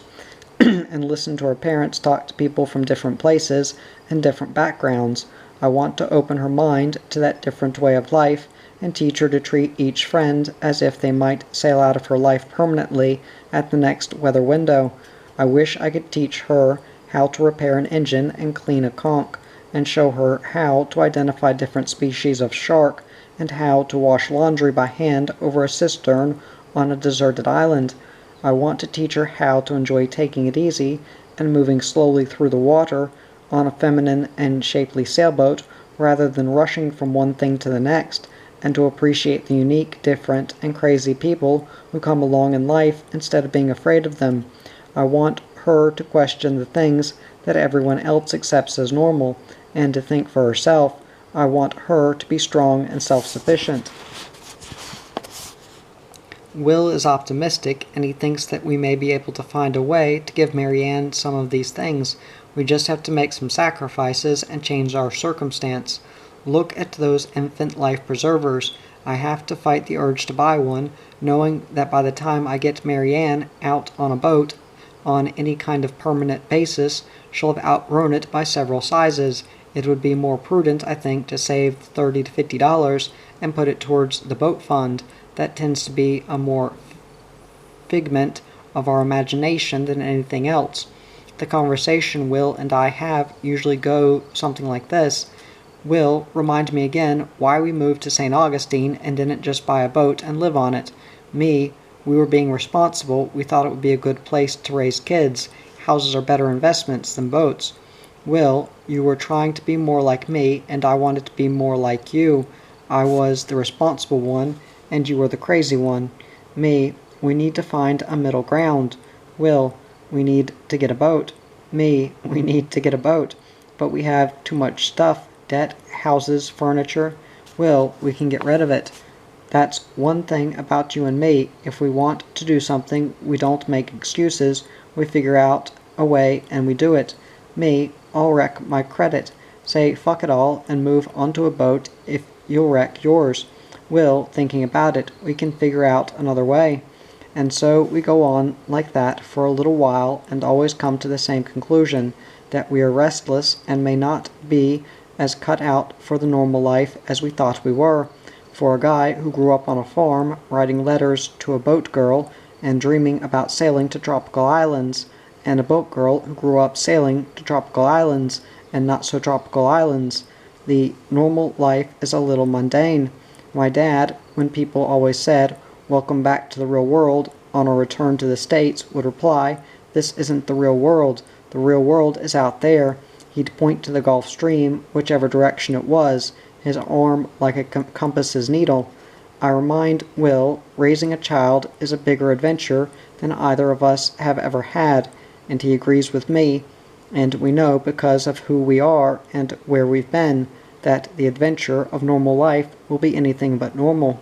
and listen to her parents talk to people from different places and different backgrounds. I want to open her mind to that different way of life and teach her to treat each friend as if they might sail out of her life permanently at the next weather window. I wish I could teach her how to repair an engine and clean a conch, and show her how to identify different species of shark and how to wash laundry by hand over a cistern on a deserted island. I want to teach her how to enjoy taking it easy and moving slowly through the water on a feminine and shapely sailboat rather than rushing from one thing to the next, and to appreciate the unique, different, and crazy people who come along in life instead of being afraid of them. I want her to question the things that everyone else accepts as normal, and to think for herself. I want her to be strong and self-sufficient. Will is optimistic, and he thinks that we may be able to find a way to give Marianne some of these things. We just have to make some sacrifices and change our circumstance. Look at those infant life preservers. I have to fight the urge to buy one, knowing that by the time I get Marianne out on a boat, on any kind of permanent basis, she'll have outgrown it by several sizes. It would be more prudent, I think, to save $30 to $50 and put it towards the boat fund. That tends to be a more figment of our imagination than anything else. The conversation Will and I have usually go something like this. Will, remind me again why we moved to St. Augustine and didn't just buy a boat and live on it. Me, we were being responsible. We thought it would be a good place to raise kids. Houses are better investments than boats. Will, you were trying to be more like me, and I wanted to be more like you. I was the responsible one, and you were the crazy one. Me, we need to find a middle ground. Will, we need to get a boat. Me, we need to get a boat. But we have too much stuff, debt, houses, furniture. Will, we can get rid of it. That's one thing about you and me. If we want to do something, we don't make excuses. We figure out a way and we do it. Me, I'll wreck my credit. Say fuck it all and move onto a boat if you'll wreck yours. Will, thinking about it, we can figure out another way. And so we go on like that for a little while and always come to the same conclusion, that we are restless and may not be as cut out for the normal life as we thought we were. For a guy who grew up on a farm, writing letters to a boat girl and dreaming about sailing to tropical islands, and a boat girl who grew up sailing to tropical islands and not so tropical islands, the normal life is a little mundane. My dad, when people always said, "Welcome back to the real world," on a return to the States, would reply, "This isn't the real world. The real world is out there." He'd point to the Gulf Stream, whichever direction it was, his arm like a compass's needle. I remind Will, raising a child is a bigger adventure than either of us have ever had, and he agrees with me, and we know because of who we are and where we've been, that the adventure of normal life will be anything but normal.